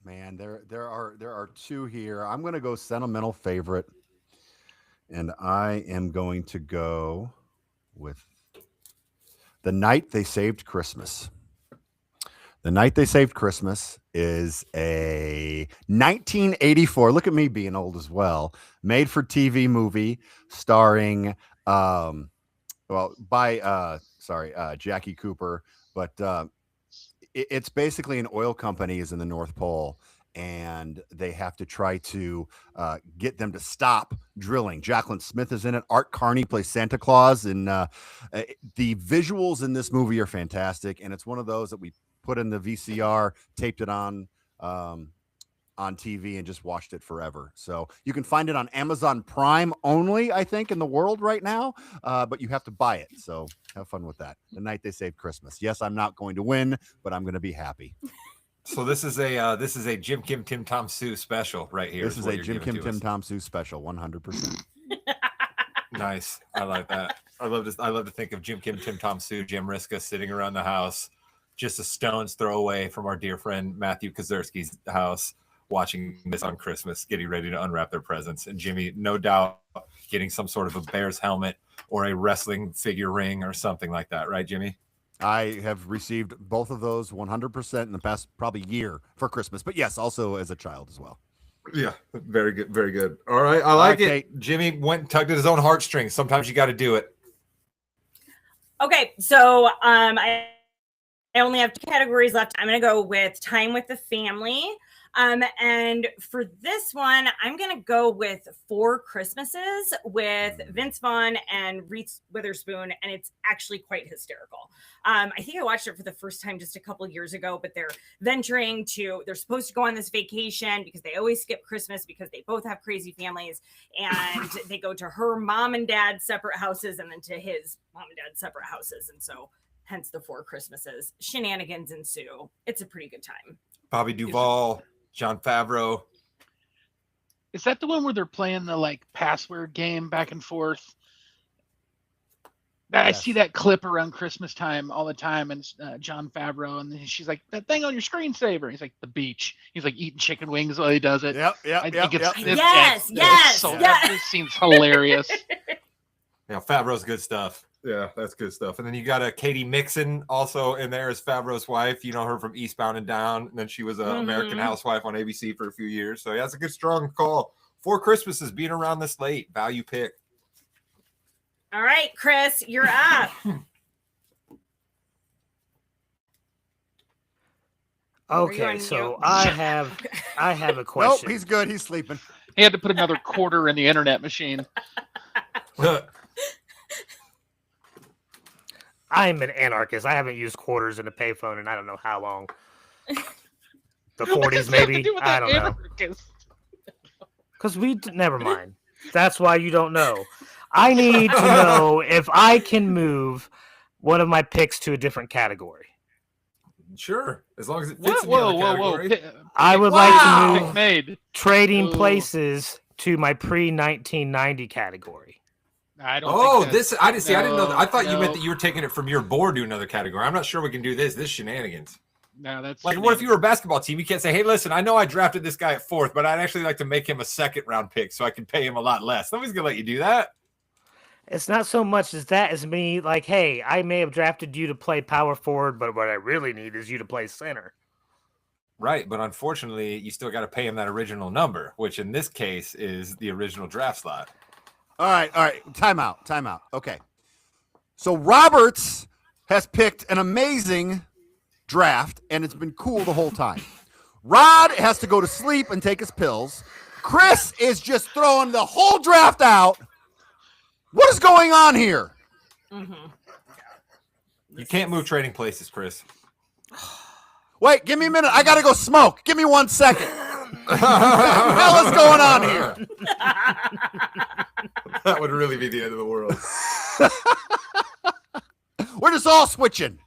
Man, there are 2 here. I'm going to go Sentimental Favorite, and I am going to go with The Night They Saved Christmas. The Night They Saved Christmas is a 1984, look at me being old as well, made-for-TV movie starring, Jackie Cooper, but it's basically an oil company is in the North Pole, and they have to try to get them to stop drilling. Jacqueline Smith is in it. Art Carney plays Santa Claus, and the visuals in this movie are fantastic, and it's one of those that we put in the VCR, taped it on TV, and just watched it forever. So you can find it on Amazon Prime only, I think, in the world right now, but you have to buy it. So have fun with that. The Night They Saved Christmas. Yes, I'm not going to win, but I'm going to be happy. So this is a Jim Kim Tim Tom Sue special right here. This is what a you're Jim giving Kim to Tim us. Tom Sue special, 100%. Nice. I like that. I love to think of Jim Kim Tim Tom Sue, Jim Riska sitting around the house, just a stone's throw away from our dear friend Matthew Kazerski's house, watching this on Christmas, getting ready to unwrap their presents. And Jimmy, no doubt, getting some sort of a Bears helmet or a wrestling figure ring or something like that, right, Jimmy? I have received both of those 100% in the past probably year for Christmas, but yes, also as a child as well. Yeah, very good, very good. All right, I like it. Kate. Jimmy went and tugged at his own heartstrings. Sometimes you got to do it. Okay, so I only have 2 categories left. I'm going to go with time with the family. And for this one, I'm going to go with 4 Christmases with Vince Vaughn and Reese Witherspoon, and it's actually quite hysterical. I think I watched it for the first time just a couple years ago, but they're supposed to go on this vacation because they always skip Christmas because they both have crazy families, and they go to her mom and dad's separate houses and then to his mom and dad's separate houses. And so hence the 4 Christmases. Shenanigans ensue. It's a pretty good time. Bobby Duvall, John Favreau. Is that the one where they're playing the like password game back and forth? I see that clip around Christmas time all the time, and John Favreau, and she's like, "That thing on your screensaver." He's like, "The beach." He's like eating chicken wings while he does it. I think it's Yes. This seems hilarious. Yeah, Favreau's good stuff. Yeah, that's good stuff. And then you got a Katie Mixon also in there as Favreau's wife. You know her from Eastbound and Down, and then she was an American Housewife on ABC for a few years. So yeah, it's a good strong call. 4 Christmases being around this late. Value pick. All right, Chris, you're up. Okay, so I have a question. Nope, he's good. He's sleeping. He had to put another quarter in the internet machine. I'm an anarchist. I haven't used quarters in a payphone in I don't know how long. The 40s, maybe. I don't know. Because never mind. That's why you don't know. I need to know if I can move one of my picks to a different category. Sure, as long as it fits in the other category. I would like to move made. Trading Places to my pre-1990 category. I don't. I didn't know that. I thought you meant that you were taking it from your board to another category. I'm not sure we can do this. This shenanigans. No, that's like, what if you were a basketball team? You can't say, "Hey, listen, I know I drafted this guy at 4th, but I'd actually like to make him a 2nd round pick so I can pay him a lot less." Nobody's gonna let you do that. It's not so much as that as me like, hey, I may have drafted you to play power forward, but what I really need is you to play center. Right, but unfortunately, you still got to pay him that original number, which in this case is the original draft slot. All right. Time out. Okay. So Roberts has picked an amazing draft, and it's been cool the whole time. Rod has to go to sleep and take his pills. Chris is just throwing the whole draft out. What is going on here? You can't move Trading Places, Chris. Wait, give me a minute. I got to go smoke. Give me 1 second. What the hell is going on here? That would really be the end of the world. We're just all switching.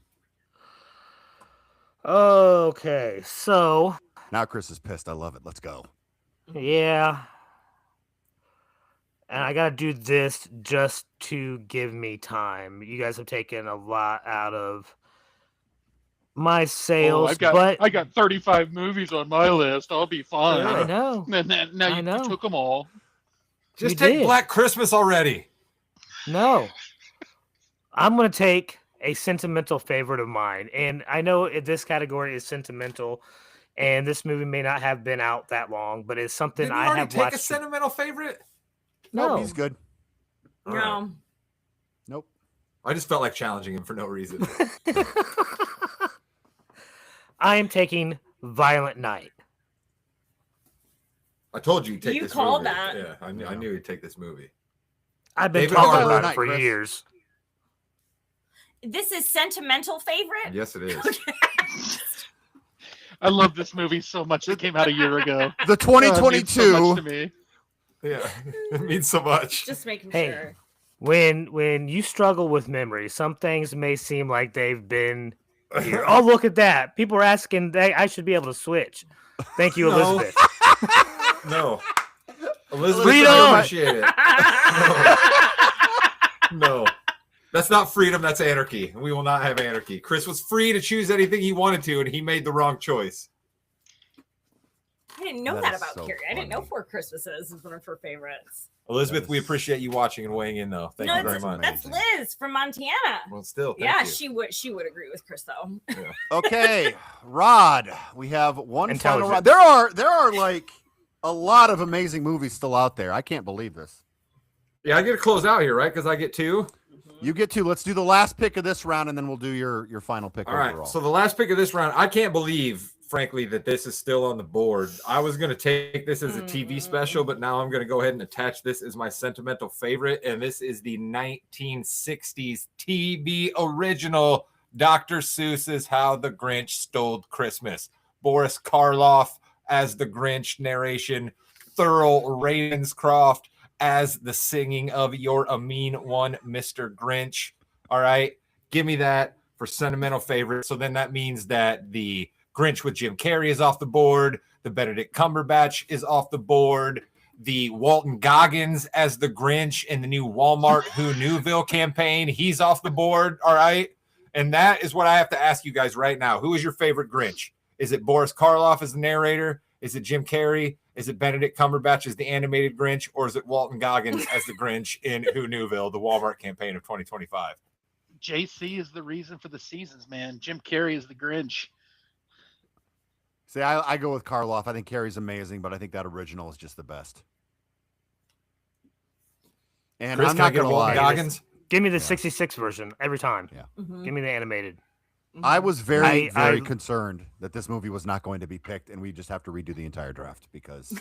Okay, so now Chris is pissed. I love it. Let's go. Yeah. And I got to do this just to give me time. You guys have taken a lot out of my sales. I got 35 movies on my list. I'll be fine. I know. Now you took them all. Just take Black Christmas already. No. I'm going to take a sentimental favorite of mine. And I know this category is sentimental, and this movie may not have been out that long, but it's something Didn't you I already have take watched. a sentimental favorite? No, he's good. No. Nope. I just felt like challenging him for no reason. I am taking Violent Night. I told you he'd take You this called movie. that. Yeah, I knew he'd take this movie. I've been David talking Harbour. about it for Chris. years. This is sentimental favorite? Yes, it is. I love this movie so much. It came out a year ago. The It means so 2022. much to me. Yeah, it means so much. Just making Hey. sure. When you struggle with memory, some things may seem like they've been here. Oh, look at that. People are asking I should be able to switch. Thank you, No. Elizabeth. No. Elizabeth, Freedom! I appreciate it. No. That's not freedom, that's anarchy. We will not have anarchy. Chris was free to choose anything he wanted to, and he made the wrong choice. I didn't know That that is about so Carrie. I didn't know funny. Four Christmases is one of her favorites. Elizabeth, we appreciate you watching and weighing in, though. Thank you very much. That's Liz from Montana. Well, still, thank Yeah, you. she would agree with Chris though. Okay, Rod. We have one final round. Intelligent. There are like a lot of amazing movies still out there. I can't believe this. Yeah, I get to close out here, right? Because I get two. You get to. Let's do the last pick of this round, and then we'll do your final pick All right. overall. So the last pick of this round, I can't believe, frankly, that this is still on the board. I was going to take this as a TV special, but now I'm going to go ahead and attach this as my sentimental favorite. And this is the 1960s TV original, Dr. Seuss's How the Grinch Stole Christmas. Boris Karloff as the Grinch narration, Thurl Ravenscroft as the singing of You're a Mean One, Mr. Grinch. All right. Give me that for sentimental favorite. So then that means that the Grinch with Jim Carrey is off the board. The Benedict Cumberbatch is off the board. The Walton Goggins as the Grinch in the new Walmart Who Knewville campaign, he's off the board. All right. And that is what I have to ask you guys right now. Who is your favorite Grinch? Is it Boris Karloff as the narrator? Is it Jim Carrey? Is it Benedict Cumberbatch as the animated Grinch? Or is it Walton Goggins as the Grinch in Who Knewville, the Walmart campaign of 2025? JC is the reason for the seasons, man. Jim Carrey is the Grinch. See, I go with Karloff. I think Carrie's amazing, but I think that original is just the best. And Chris, I'm can I not get going to Walton lie. Goggins? Give me the 66 version every time. Yeah. Give me the animated. I was very I- concerned that this movie was not going to be picked, and we just have to redo the entire draft because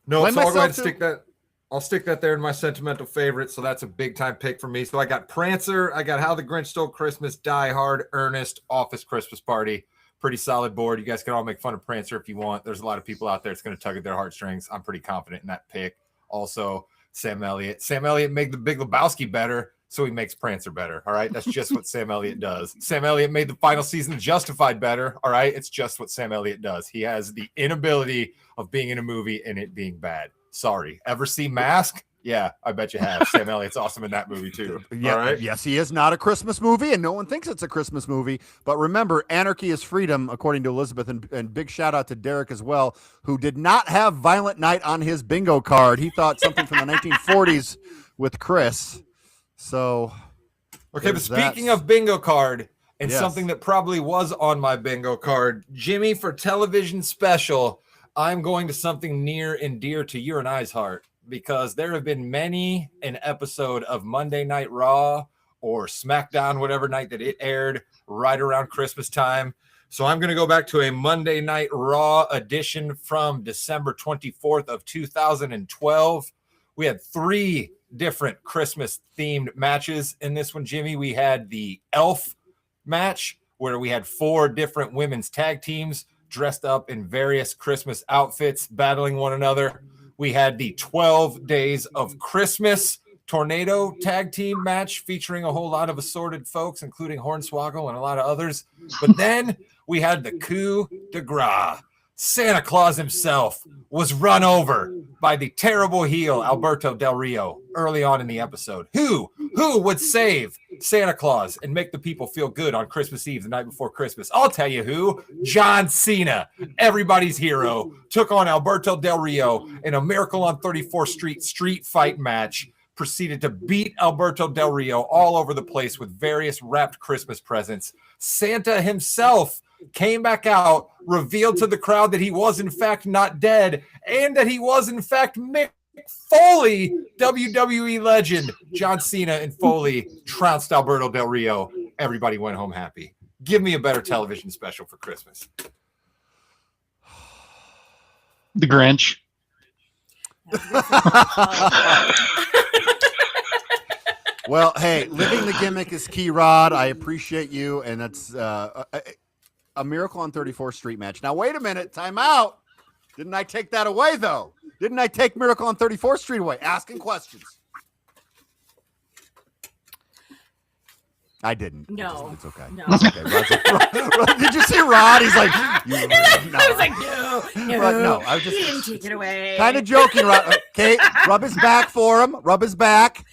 No, Blame so I'll go ahead and myself, too. stick that. I'll stick that there in my sentimental favorite. So that's a big time pick for me. So I got Prancer, I got How the Grinch Stole Christmas, Die Hard, Ernest, Office Christmas Party. Pretty solid board. You guys can all make fun of Prancer if you want. There's a lot of people out there that's going to tug at their heartstrings. I'm pretty confident in that pick. Also, Sam Elliott. Sam Elliott made the Big Lebowski better, so he makes Prancer better. All right. That's just what Sam Elliott does. Sam Elliott made the final season of Justified better. All right. It's just what Sam Elliott does. He has the inability of being in a movie and it being bad. Sorry. Ever see Mask? Yeah, I bet you have. Sam Elliott's awesome in that movie too. Yeah, All right. yes, he is not a Christmas movie, and no one thinks it's a Christmas movie. But remember, anarchy is freedom, according to Elizabeth, and big shout out to Derek as well, who did not have Violent Night on his bingo card. He thought something from the 1940s with Chris. So, Okay, but there's that. speaking of bingo card and Yes. something that probably was on my bingo card, Jimmy, for television special, I'm going to something near and dear to your and I's heart because there have been many an episode of Monday Night Raw or SmackDown, whatever night that it aired, right around Christmas time. So I'm going to go back to a Monday Night Raw edition from December 24th of 2012. We had 3 different Christmas themed matches in this one, Jimmy. We had the elf match where we had 4 different women's tag teams dressed up in various Christmas outfits battling one another. We had the 12 Days of Christmas tornado tag team match featuring a whole lot of assorted folks, including Hornswoggle and a lot of others. But then we had the coup de grace. Santa Claus himself was run over by the terrible heel Alberto Del Rio early on in the episode. Who would save Santa Claus and make the people feel good on Christmas Eve, the night before Christmas? I'll tell you who. John Cena, everybody's hero, took on Alberto Del Rio in a Miracle on 34th Street street fight match, proceeded to beat Alberto Del Rio all over the place with various wrapped Christmas presents. Santa himself came back out, revealed to the crowd that he was in fact not dead, and that he was in fact Mick Foley, WWE legend. John Cena and Foley trounced Alberto Del Rio. Everybody went home happy. Give me a better television special for Christmas. The Grinch. well, hey, living the gimmick is key, Rod. I appreciate you, and that's a Miracle on 34th Street match. Now, wait a minute. Time out. Didn't I take that away, though? Didn't I take Miracle on 34th Street away? Asking questions. I didn't. No. It's okay. No. It's okay. Did you see Rod? He's like, I was like, no. Rod, no, I was You didn't take it away. kind of joking, Rod. Kate, rub his back for him. Rub his back.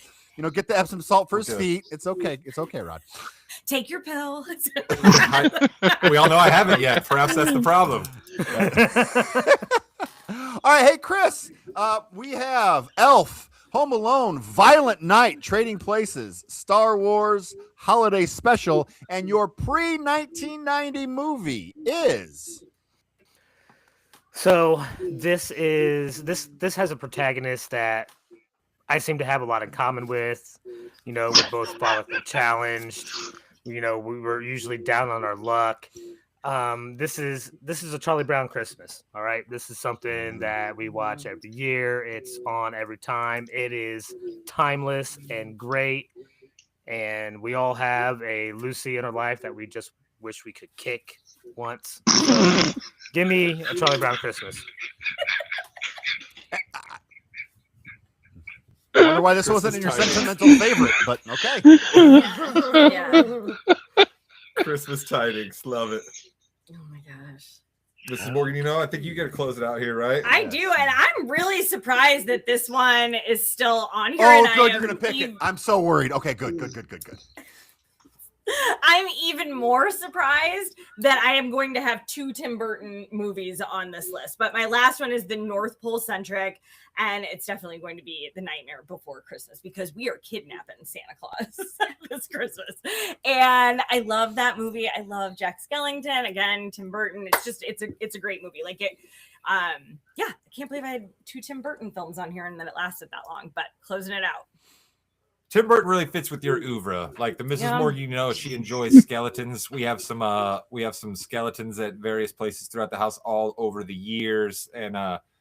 Get the Epsom salt for his feet. It's okay. It's okay, Rod. Take your pill. We all know I haven't yet. Perhaps that's the problem. All right. Hey, Chris, we have Elf, Home Alone, Violent Night, Trading Places, Star Wars Holiday Special, and your pre-1990 movie is. So this has a protagonist that I seem to have a lot in common with. We're both follicle challenged. We were usually down on our luck. This is a Charlie Brown Christmas. All right. This is something that we watch every year. It's on every time. It is timeless and great. And we all have a Lucy in our life that we just wish we could kick once. So, give me a Charlie Brown Christmas. I wonder why this wasn't in your sentimental favorite, but okay. Yeah. Christmas tidings. Love it. Oh my gosh. Mrs. Morgan, I think you got to close it out here, right? I do, and I'm really surprised that this one is still on here. Oh, and good. You're going to pick it. I'm so worried. Okay, good. I'm even more surprised that I am going to have 2 Tim Burton movies on this list. But my last one is the North Pole Centric, and it's definitely going to be The Nightmare Before Christmas because we are kidnapping Santa Claus this Christmas. And I love that movie. I love Jack Skellington. Again, Tim Burton. It's a great movie. Like it. I can't believe I had 2 Tim Burton films on here and then it lasted that long. But closing it out. Tim Burton really fits with your oeuvre. Like the Mrs. Morgan, she enjoys skeletons. We have some skeletons at various places throughout the house all over the years, and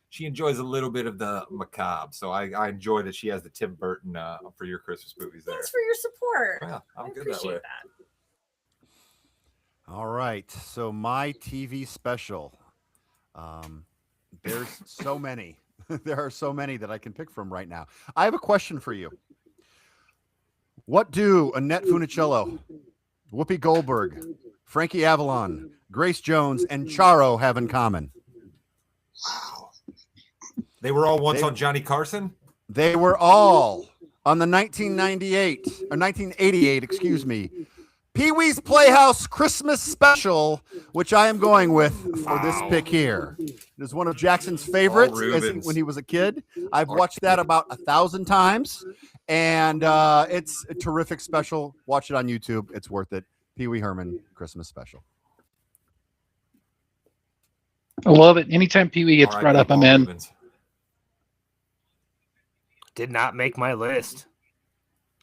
she enjoys a little bit of the macabre. So I enjoy that she has the Tim Burton for your Christmas movies there. Thanks for your support. Yeah, I'm I good that way. appreciate that. All right. So my TV special. There's so many. There are so many that I can pick from right now. I have a question for you. What do Annette Funicello, Whoopi Goldberg, Frankie Avalon, Grace Jones, and Charo have in common? Wow. They were all once on Johnny Carson? They were all on the 1988, excuse me, Pee-wee's Playhouse Christmas Special, which I am going with for this pick here. It is one of Jackson's favorites when he was a kid. I've watched that about 1,000 times, and it's a terrific special. Watch it on YouTube. It's worth it. Pee-wee Herman Christmas Special. I love it. Anytime Pee-wee gets brought up, I'm in. Did not make my list.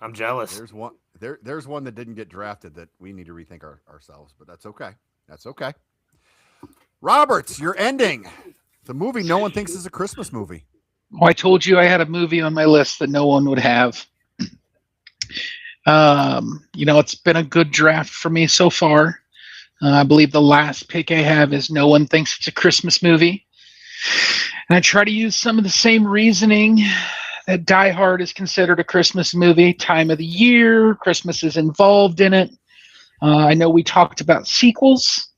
I'm jealous. There's one. There's one that didn't get drafted that we need to rethink ourselves, but that's okay. That's okay. Roberts, you're ending the movie no one thinks is a Christmas movie. Oh, I told you I had a movie on my list that no one would have. It's been a good draft for me so far. I believe the last pick I have is No One Thinks It's a Christmas Movie. And I try to use some of the same reasoning that Die Hard is considered a Christmas movie. Time of the year, Christmas is involved in it. I know we talked about sequels.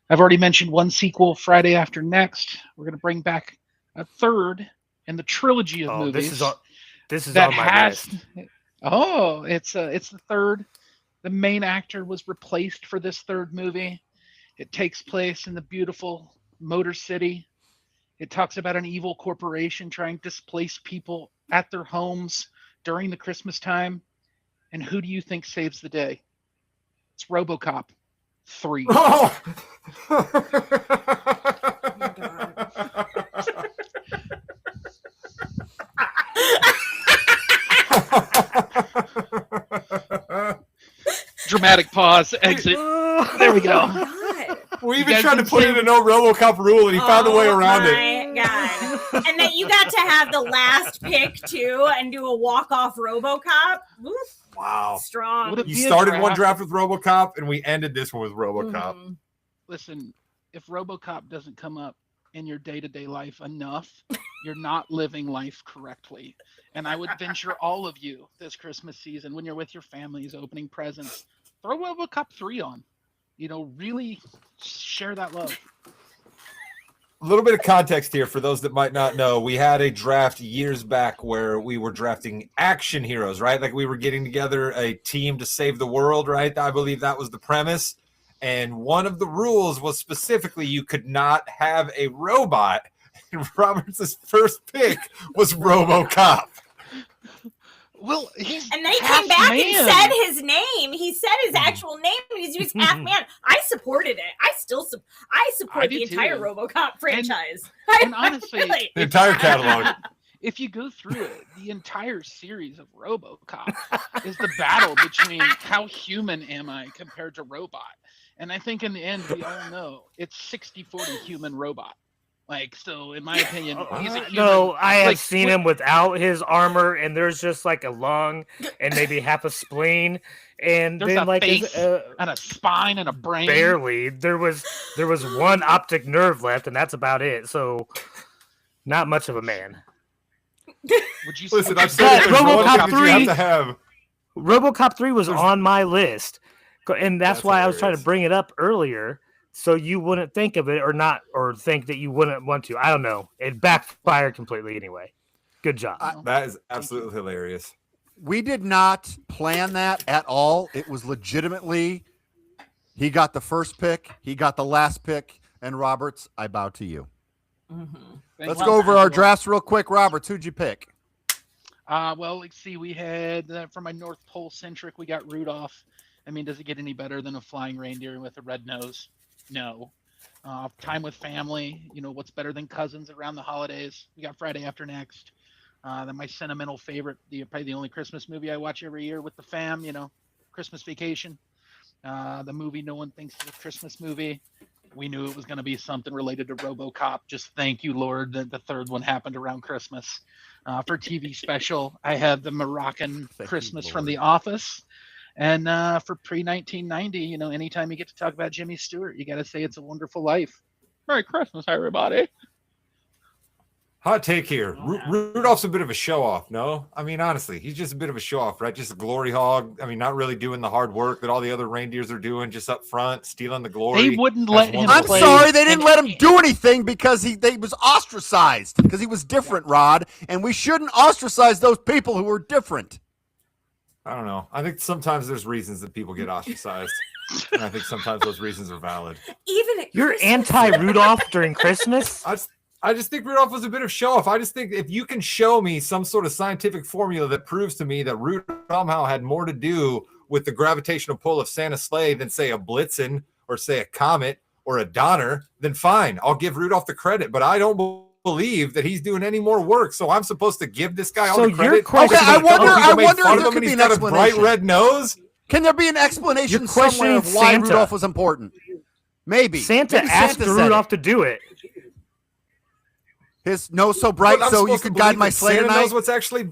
I've already mentioned one sequel, Friday After Next. We're going to bring back a third in the trilogy of movies. This is on my list. Oh, it's the third. The main actor was replaced for this third movie. It takes place in the beautiful Motor City. It talks about an evil corporation trying to displace people at their homes during the Christmas time. And who do you think saves the day? It's RoboCop 3. Oh! Dramatic pause, exit. There we go. We even tried to put in a no RoboCop rule, and he found a way around it. God. And that you got to have the last pick too, and do a walk-off RoboCop. Oof. Wow, strong. You started one draft with RoboCop, and we ended this one with RoboCop. Listen, if RoboCop doesn't come up in your day-to-day life enough, you're not living life correctly. And I would venture all of you this Christmas season, when you're with your families, opening presents, throw RoboCop 3 on. Really share that love. A little bit of context here for those that might not know. We had a draft years back where we were drafting action heroes, right? Like we were getting together a team to save the world, right? I believe that was the premise. And one of the rules was specifically you could not have a robot. And Roberts' first pick was RoboCop. Well, he's And then he half came back man. and said his name. He said his actual name. He was half man. I supported it. I support I the do entire too. RoboCop franchise. And honestly, Really. The entire catalog. if you go through it, the entire series of RoboCop is the battle between how human am I compared to robot. And I think in the end, we all know it's 60-40 human robot. So in my opinion, he's a human. No, I have like, seen him without his armor, and there's just like a lung and maybe half a spleen, and There's then a like face and a spine and a brain. barely there was one optic nerve left, and that's about it. So, not much of a man. Would you Listen, I've But said there's one RoboCop thing that you 3 have to have. RoboCop 3 was There's- on my list, and that's why I was trying to hilarious. bring it up earlier, so you wouldn't think of it or think that you wouldn't want to. I don't know. It backfired completely anyway. Good job. That is absolutely hilarious. We did not plan that at all. It was legitimately, he got the first pick, he got the last pick, and Roberts, I bow to you. Let's go over our drafts real quick. Roberts, who'd you pick? Well, let's see. We had for my North Pole Centric, we got Rudolph. I mean, does it get any better than a flying reindeer with a red nose? No. Time with family. What's better than cousins around the holidays? We got Friday After Next. Then my sentimental favorite, probably the only Christmas movie I watch every year with the fam. Christmas Vacation. The movie no one thinks is a Christmas movie. We knew it was going to be something related to RoboCop. Just thank you, Lord, that the third one happened around Christmas. For TV special, I had the Moroccan Christmas from The Office. And for pre-1990, anytime you get to talk about Jimmy Stewart, you got to say It's a Wonderful Life. Merry Christmas, everybody. Hot take here. Rudolph's a bit of a show-off, no? I mean, honestly, he's just a bit of a show-off, right? Just a glory hog. I mean, not really doing the hard work that all the other reindeers are doing, just up front, stealing the glory. They wouldn't let him I'm play. sorry, they didn't let him do anything because he was ostracized because he was different, Rod, and we shouldn't ostracize those people who are different. I don't know. I think sometimes there's reasons that people get ostracized. And I think sometimes those reasons are valid. Even at You're Christmas. anti-Rudolph during Christmas? I just think Rudolph was a bit of show-off. I just think if you can show me some sort of scientific formula that proves to me that Rudolph somehow had more to do with the gravitational pull of Santa's sleigh than, say, a Blitzen or, say, a Comet or a Donner, then fine. I'll give Rudolph the credit. But I don't believe that he's doing any more work. So I'm supposed to give this guy all So the your credit. question- Okay, I wonder if there if could be he's an got a bright explanation. red nose. Can there be an explanation You're somewhere questioning of why Santa. Rudolph was important? Maybe. Santa Maybe asked Santa said Rudolph it. to do it. His nose so bright But I'm so you supposed to can guide believe my that sleigh Santa tonight. knows what's actually.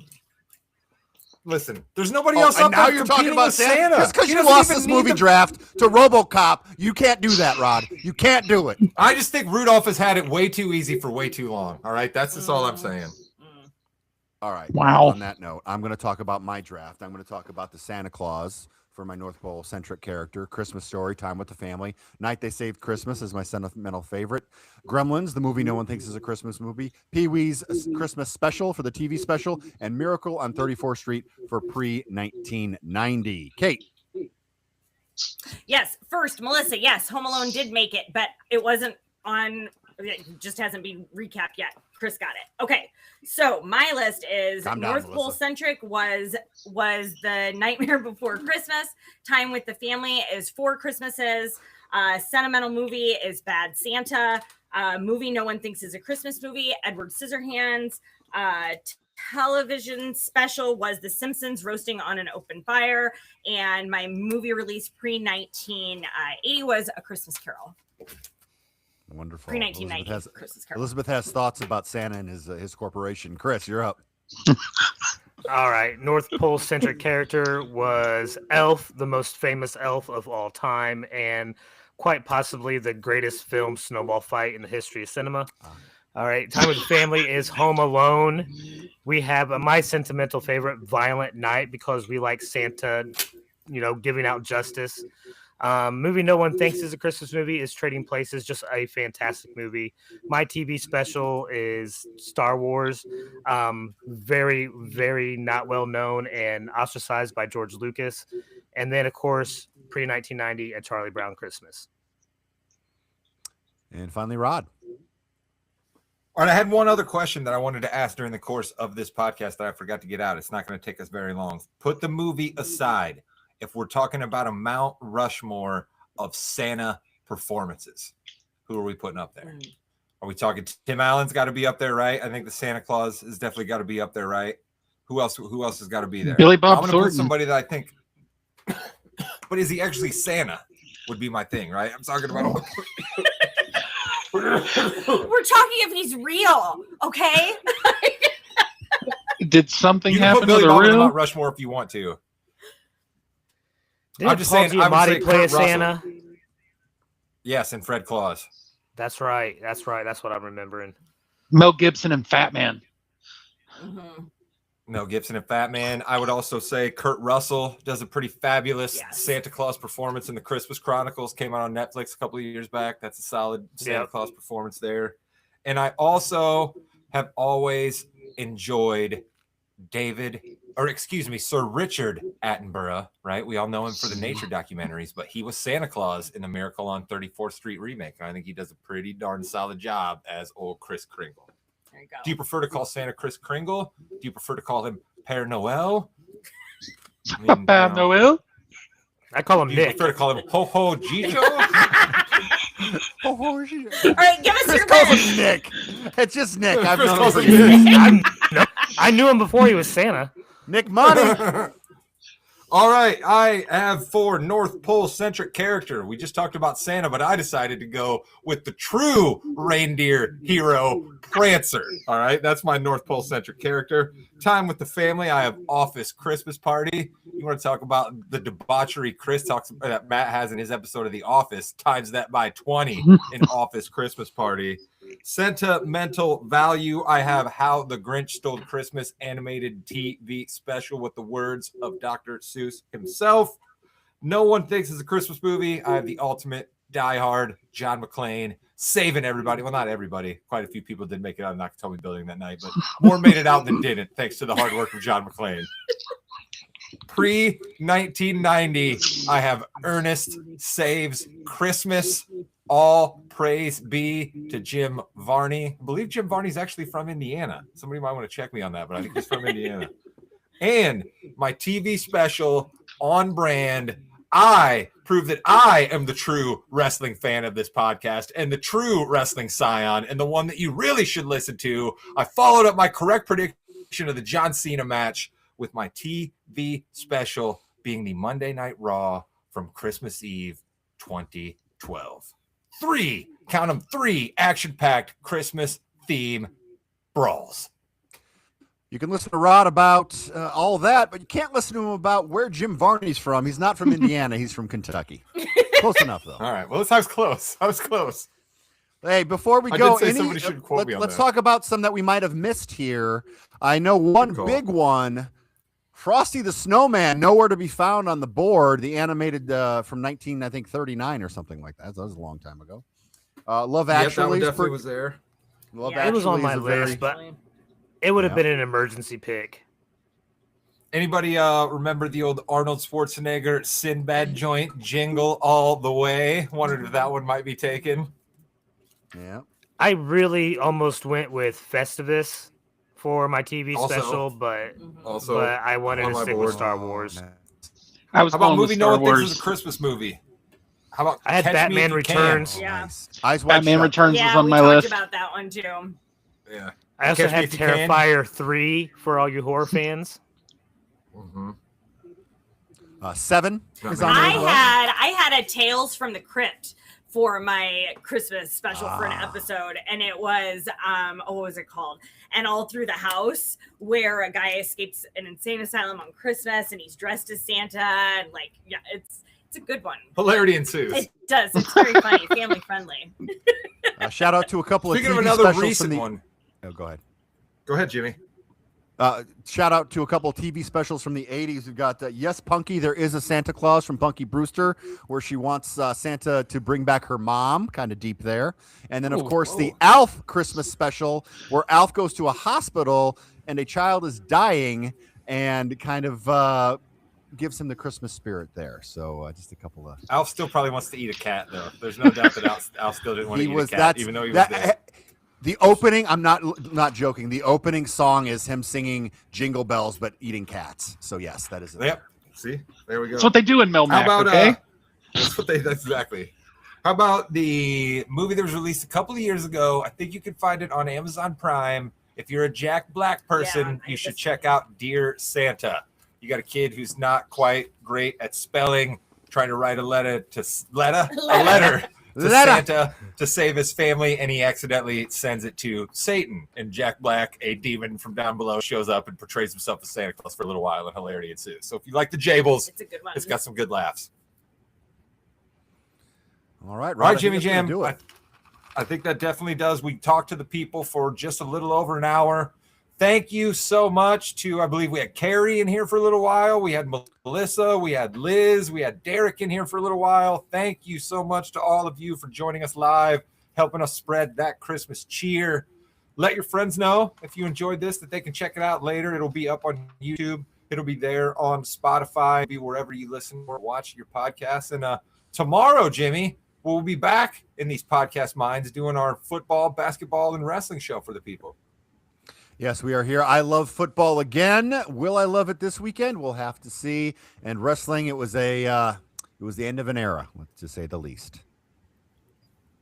Listen, there's nobody Oh, else and out now there you're talking competing about with Santa. Just because He you doesn't lost even this need movie the- draft to RoboCop, you can't do that, Rod. You can't do it. I just think Rudolph has had it way too easy for way too long. All right, that's just all I'm saying. All right. Wow. On that note, I'm going to talk about my draft. I'm going to talk about the Santa Claus for my North Pole Centric Character, Christmas Story, Time with the Family, Night They Saved Christmas is my sentimental favorite, Gremlins, the movie no one thinks is a Christmas movie, Pee-wee's Christmas Special for the TV special, and Miracle on 34th Street for pre-1990. Kate. Yes, first, Melissa, yes, Home Alone did make it, but it wasn't on, it just hasn't been recapped yet. Chris got it. Okay, so my list is Calm down, North Pole Melissa. Centric was the Nightmare Before Christmas. Time with the Family is Four Christmases. Sentimental movie is Bad Santa. Movie no one thinks is a Christmas movie, Edward Scissorhands. Television special was The Simpsons Roasting on an Open Fire. And my movie release pre-1980 was A Christmas Carol. Wonderful. Pre-1990 Christmas Carol. Elizabeth has thoughts about Santa and his corporation. Chris, you're up. All right. North Pole Centric Character was Elf, the most famous elf of all time, and quite possibly the greatest film snowball fight in the history of cinema. All right. Time with the Family is Home Alone. We have my sentimental favorite, Violent Night, because we like Santa giving out justice. Movie no one thinks is a Christmas movie is Trading Places, just a fantastic movie. My TV special is Star Wars, very, very not well known and ostracized by George Lucas. And then, of course, pre-1990, A Charlie Brown Christmas. And finally, Rod. All right, I had one other question that I wanted to ask during the course of this podcast that I forgot to get out. It's not going to take us very long. Put the movie aside. If we're talking about a Mount Rushmore of Santa performances, who are we putting up there? Are we talking Tim Allen's got to be up there, right? I think the Santa Claus has definitely got to be up there, right? Who else has got to be there? Billy Bob I'm going to Thornton. put somebody that I think, but is he actually Santa? Would be my thing, right? I'm talking about. We're talking if he's real, okay? Did something You can happen put to Billy the Bob in real? Mount Rushmore if you want to. Didn't I'm just Paul saying, I would Giamatti say play a Kurt Russell. Santa? Yes, and Fred Claus. That's right. That's what I'm remembering. Mel Gibson and Fat Man. Mhm. Mel Gibson and Fat Man. I would also say Kurt Russell does a pretty fabulous Yes. Santa Claus performance in the Christmas Chronicles. Came out on Netflix a couple of years back. That's a solid Santa Yep. Claus performance there. And I also have always enjoyed Sir Richard Attenborough, right? We all know him for the nature documentaries, but he was Santa Claus in the Miracle on 34th Street remake. And I think he does a pretty darn solid job as old Kris Kringle. There you go. Do you prefer to call Santa Kris Kringle? Do you prefer to call him Père Noel? I mean, Papa Noel? I call him do you Nick. prefer to call him Ho Ho Gijo? All right, give us Chris your calls best. him Nick. It's just Nick. I've Chris known him calls for him years. I knew him before he was Santa. Nick Money. All right, I have for North Pole Centric Character. We just talked about Santa, but I decided to go with the true reindeer hero, Prancer. All right, that's my North Pole Centric Character. Time with the family. I have Office Christmas Party. You want to talk about the debauchery that Matt has in his episode of The Office, times that by 20 in Office Christmas Party. Sentimental Value. I have How the Grinch Stole Christmas animated TV special with the words of Dr. Seuss himself. No one thinks it's a Christmas movie. I have the ultimate Die Hard, John McClane, saving everybody. Well, not everybody. Quite a few people did make it out of Nakatomi Building that night, but more made it out than didn't, thanks to the hard work of John McClane. Pre-1990, I have Ernest Saves Christmas. All praise be to Jim Varney. I believe Jim Varney's actually from Indiana. Somebody might want to check me on that, but I think he's from Indiana. And my TV special, On Brand, I prove that I am the true wrestling fan of this podcast and the true wrestling scion and the one that you really should listen to. I followed up my correct prediction of the John Cena match with my TV special being the Monday Night Raw from Christmas Eve 2012. Count them, 3 action-packed Christmas theme brawls. You can listen to Rod about all that, but you can't listen to him about where Jim Varney's from. He's not from Indiana. He's from Kentucky. Close enough, though. All right. Well, I was close. Hey, before we I go, did say somebody should quote me on let's that. talk about some that we might have missed here. I know one Cool. big one. Frosty the Snowman, nowhere to be found on the board. The animated from 1939 or something like that. That was a long time ago. Love Actually, was there. Love Yeah, It was on Actually my is a very- list, but it would have Yeah. been an emergency pick. Anybody remember the old Arnold Schwarzenegger Sinbad joint, Jingle All the Way? Wondered if that one might be taken. Yeah. I really almost went with Festivus for my TV Also- special, but Also, I wanted on to my stick board. with Star Wars. man. I was how about going with movie no Star one thinks Wars. is a Christmas movie? How about I had Catch Me Batman If You Can? Returns. Yeah. Nice. Eyes Wide Batman Shut. Returns Yeah, was on we my talked list. about that one too. Yeah. I also Catch Me had If You Can. Terrifier 3 for all you horror fans. Mm-hmm. 7 Not is me. on there. I as well. had a Tales from the Crypt for my Christmas special for an Ah. episode, and it was what was it called? And All Through the House, where a guy escapes an insane asylum on Christmas, and he's dressed as Santa, and it's a good one. Hilarity ensues. It does. It's very funny, family friendly. Shout out to a couple Speaking of of TV another specials recent from the. one, Oh, go ahead. go ahead, Jimmy. Shout out to a couple of TV specials from the 80s. We've got Yes, Punky, There Is a Santa Claus from Punky Brewster, where she wants Santa to bring back her mom, kind of deep there. And then, of course, the Alf Christmas special, where Alf goes to a hospital and a child is dying and kind of gives him the Christmas spirit there. So just a couple of... Alf still probably wants to eat a cat, though. There's no doubt that Alf still didn't want to eat a cat, even though he was dead. The opening, I'm not joking. The opening song is him singing Jingle Bells, but eating cats. So yes, that is it. Yep. See, there we go. That's what they do in Melmac. How about okay? That's exactly. How about the movie that was released a couple of years ago? I think you can find it on Amazon Prime. If you're a Jack Black person, you should check out Dear Santa. You got a kid who's not quite great at spelling, trying to write a letter to Santa to save his family, and he accidentally sends it to Satan. And Jack Black, a demon from down below, shows up and portrays himself as Santa Claus for a little while, and hilarity ensues. So if you like the Jables, it's a good one. It's got some good laughs. All right, All right, Jimmy Jam. I think that definitely does. We talked to the people for just a little over an hour. Thank you so much to, I believe we had Carrie in here for a little while. We had Melissa, we had Liz, we had Derek in here for a little while. Thank you so much to all of you for joining us live, helping us spread that Christmas cheer. Let your friends know if you enjoyed this that they can check it out later. It'll be up on YouTube. It'll be there on Spotify, be wherever you listen or watch your podcasts. And tomorrow, Jimmy, we'll be back in these podcast minds doing our football, basketball, and wrestling show for the people. Yes, we are here. I love football again. Will I love it this weekend? We'll have to see. And wrestling, it was the end of an era, to say the least.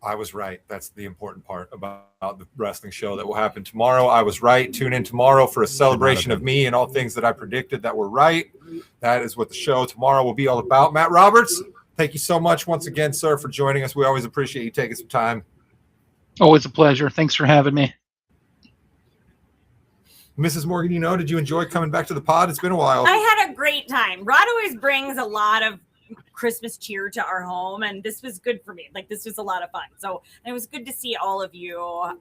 I was right. That's the important part about the wrestling show that will happen tomorrow. I was right. Tune in tomorrow for a celebration of me and all things that I predicted that were right. That is what the show tomorrow will be all about. Matt Roberts, thank you so much once again, sir, for joining us. We always appreciate you taking some time. Always a pleasure. Thanks for having me. Mrs. Morgan, did you enjoy coming back to the pod? It's been a while. I had a great time. Rod always brings a lot of Christmas cheer to our home, and this was good for me. Like, this was a lot of fun. So it was good to see all of you, and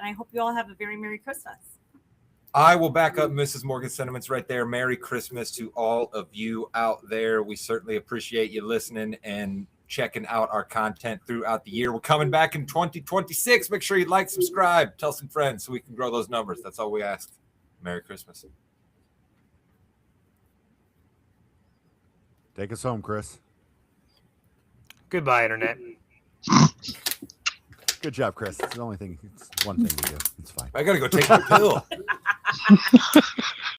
I hope you all have a very Merry Christmas. I will back up Mrs. Morgan's sentiments right there. Merry Christmas to all of you out there. We certainly appreciate you listening and checking out our content throughout the year. We're coming back in 2026. Make sure you like, subscribe, tell some friends so we can grow those numbers. That's all we ask. Merry Christmas. Take us home, Chris. Goodbye, Internet. Good job, Chris. It's the only thing. It's one thing to do. It's fine. I got to go take my pill.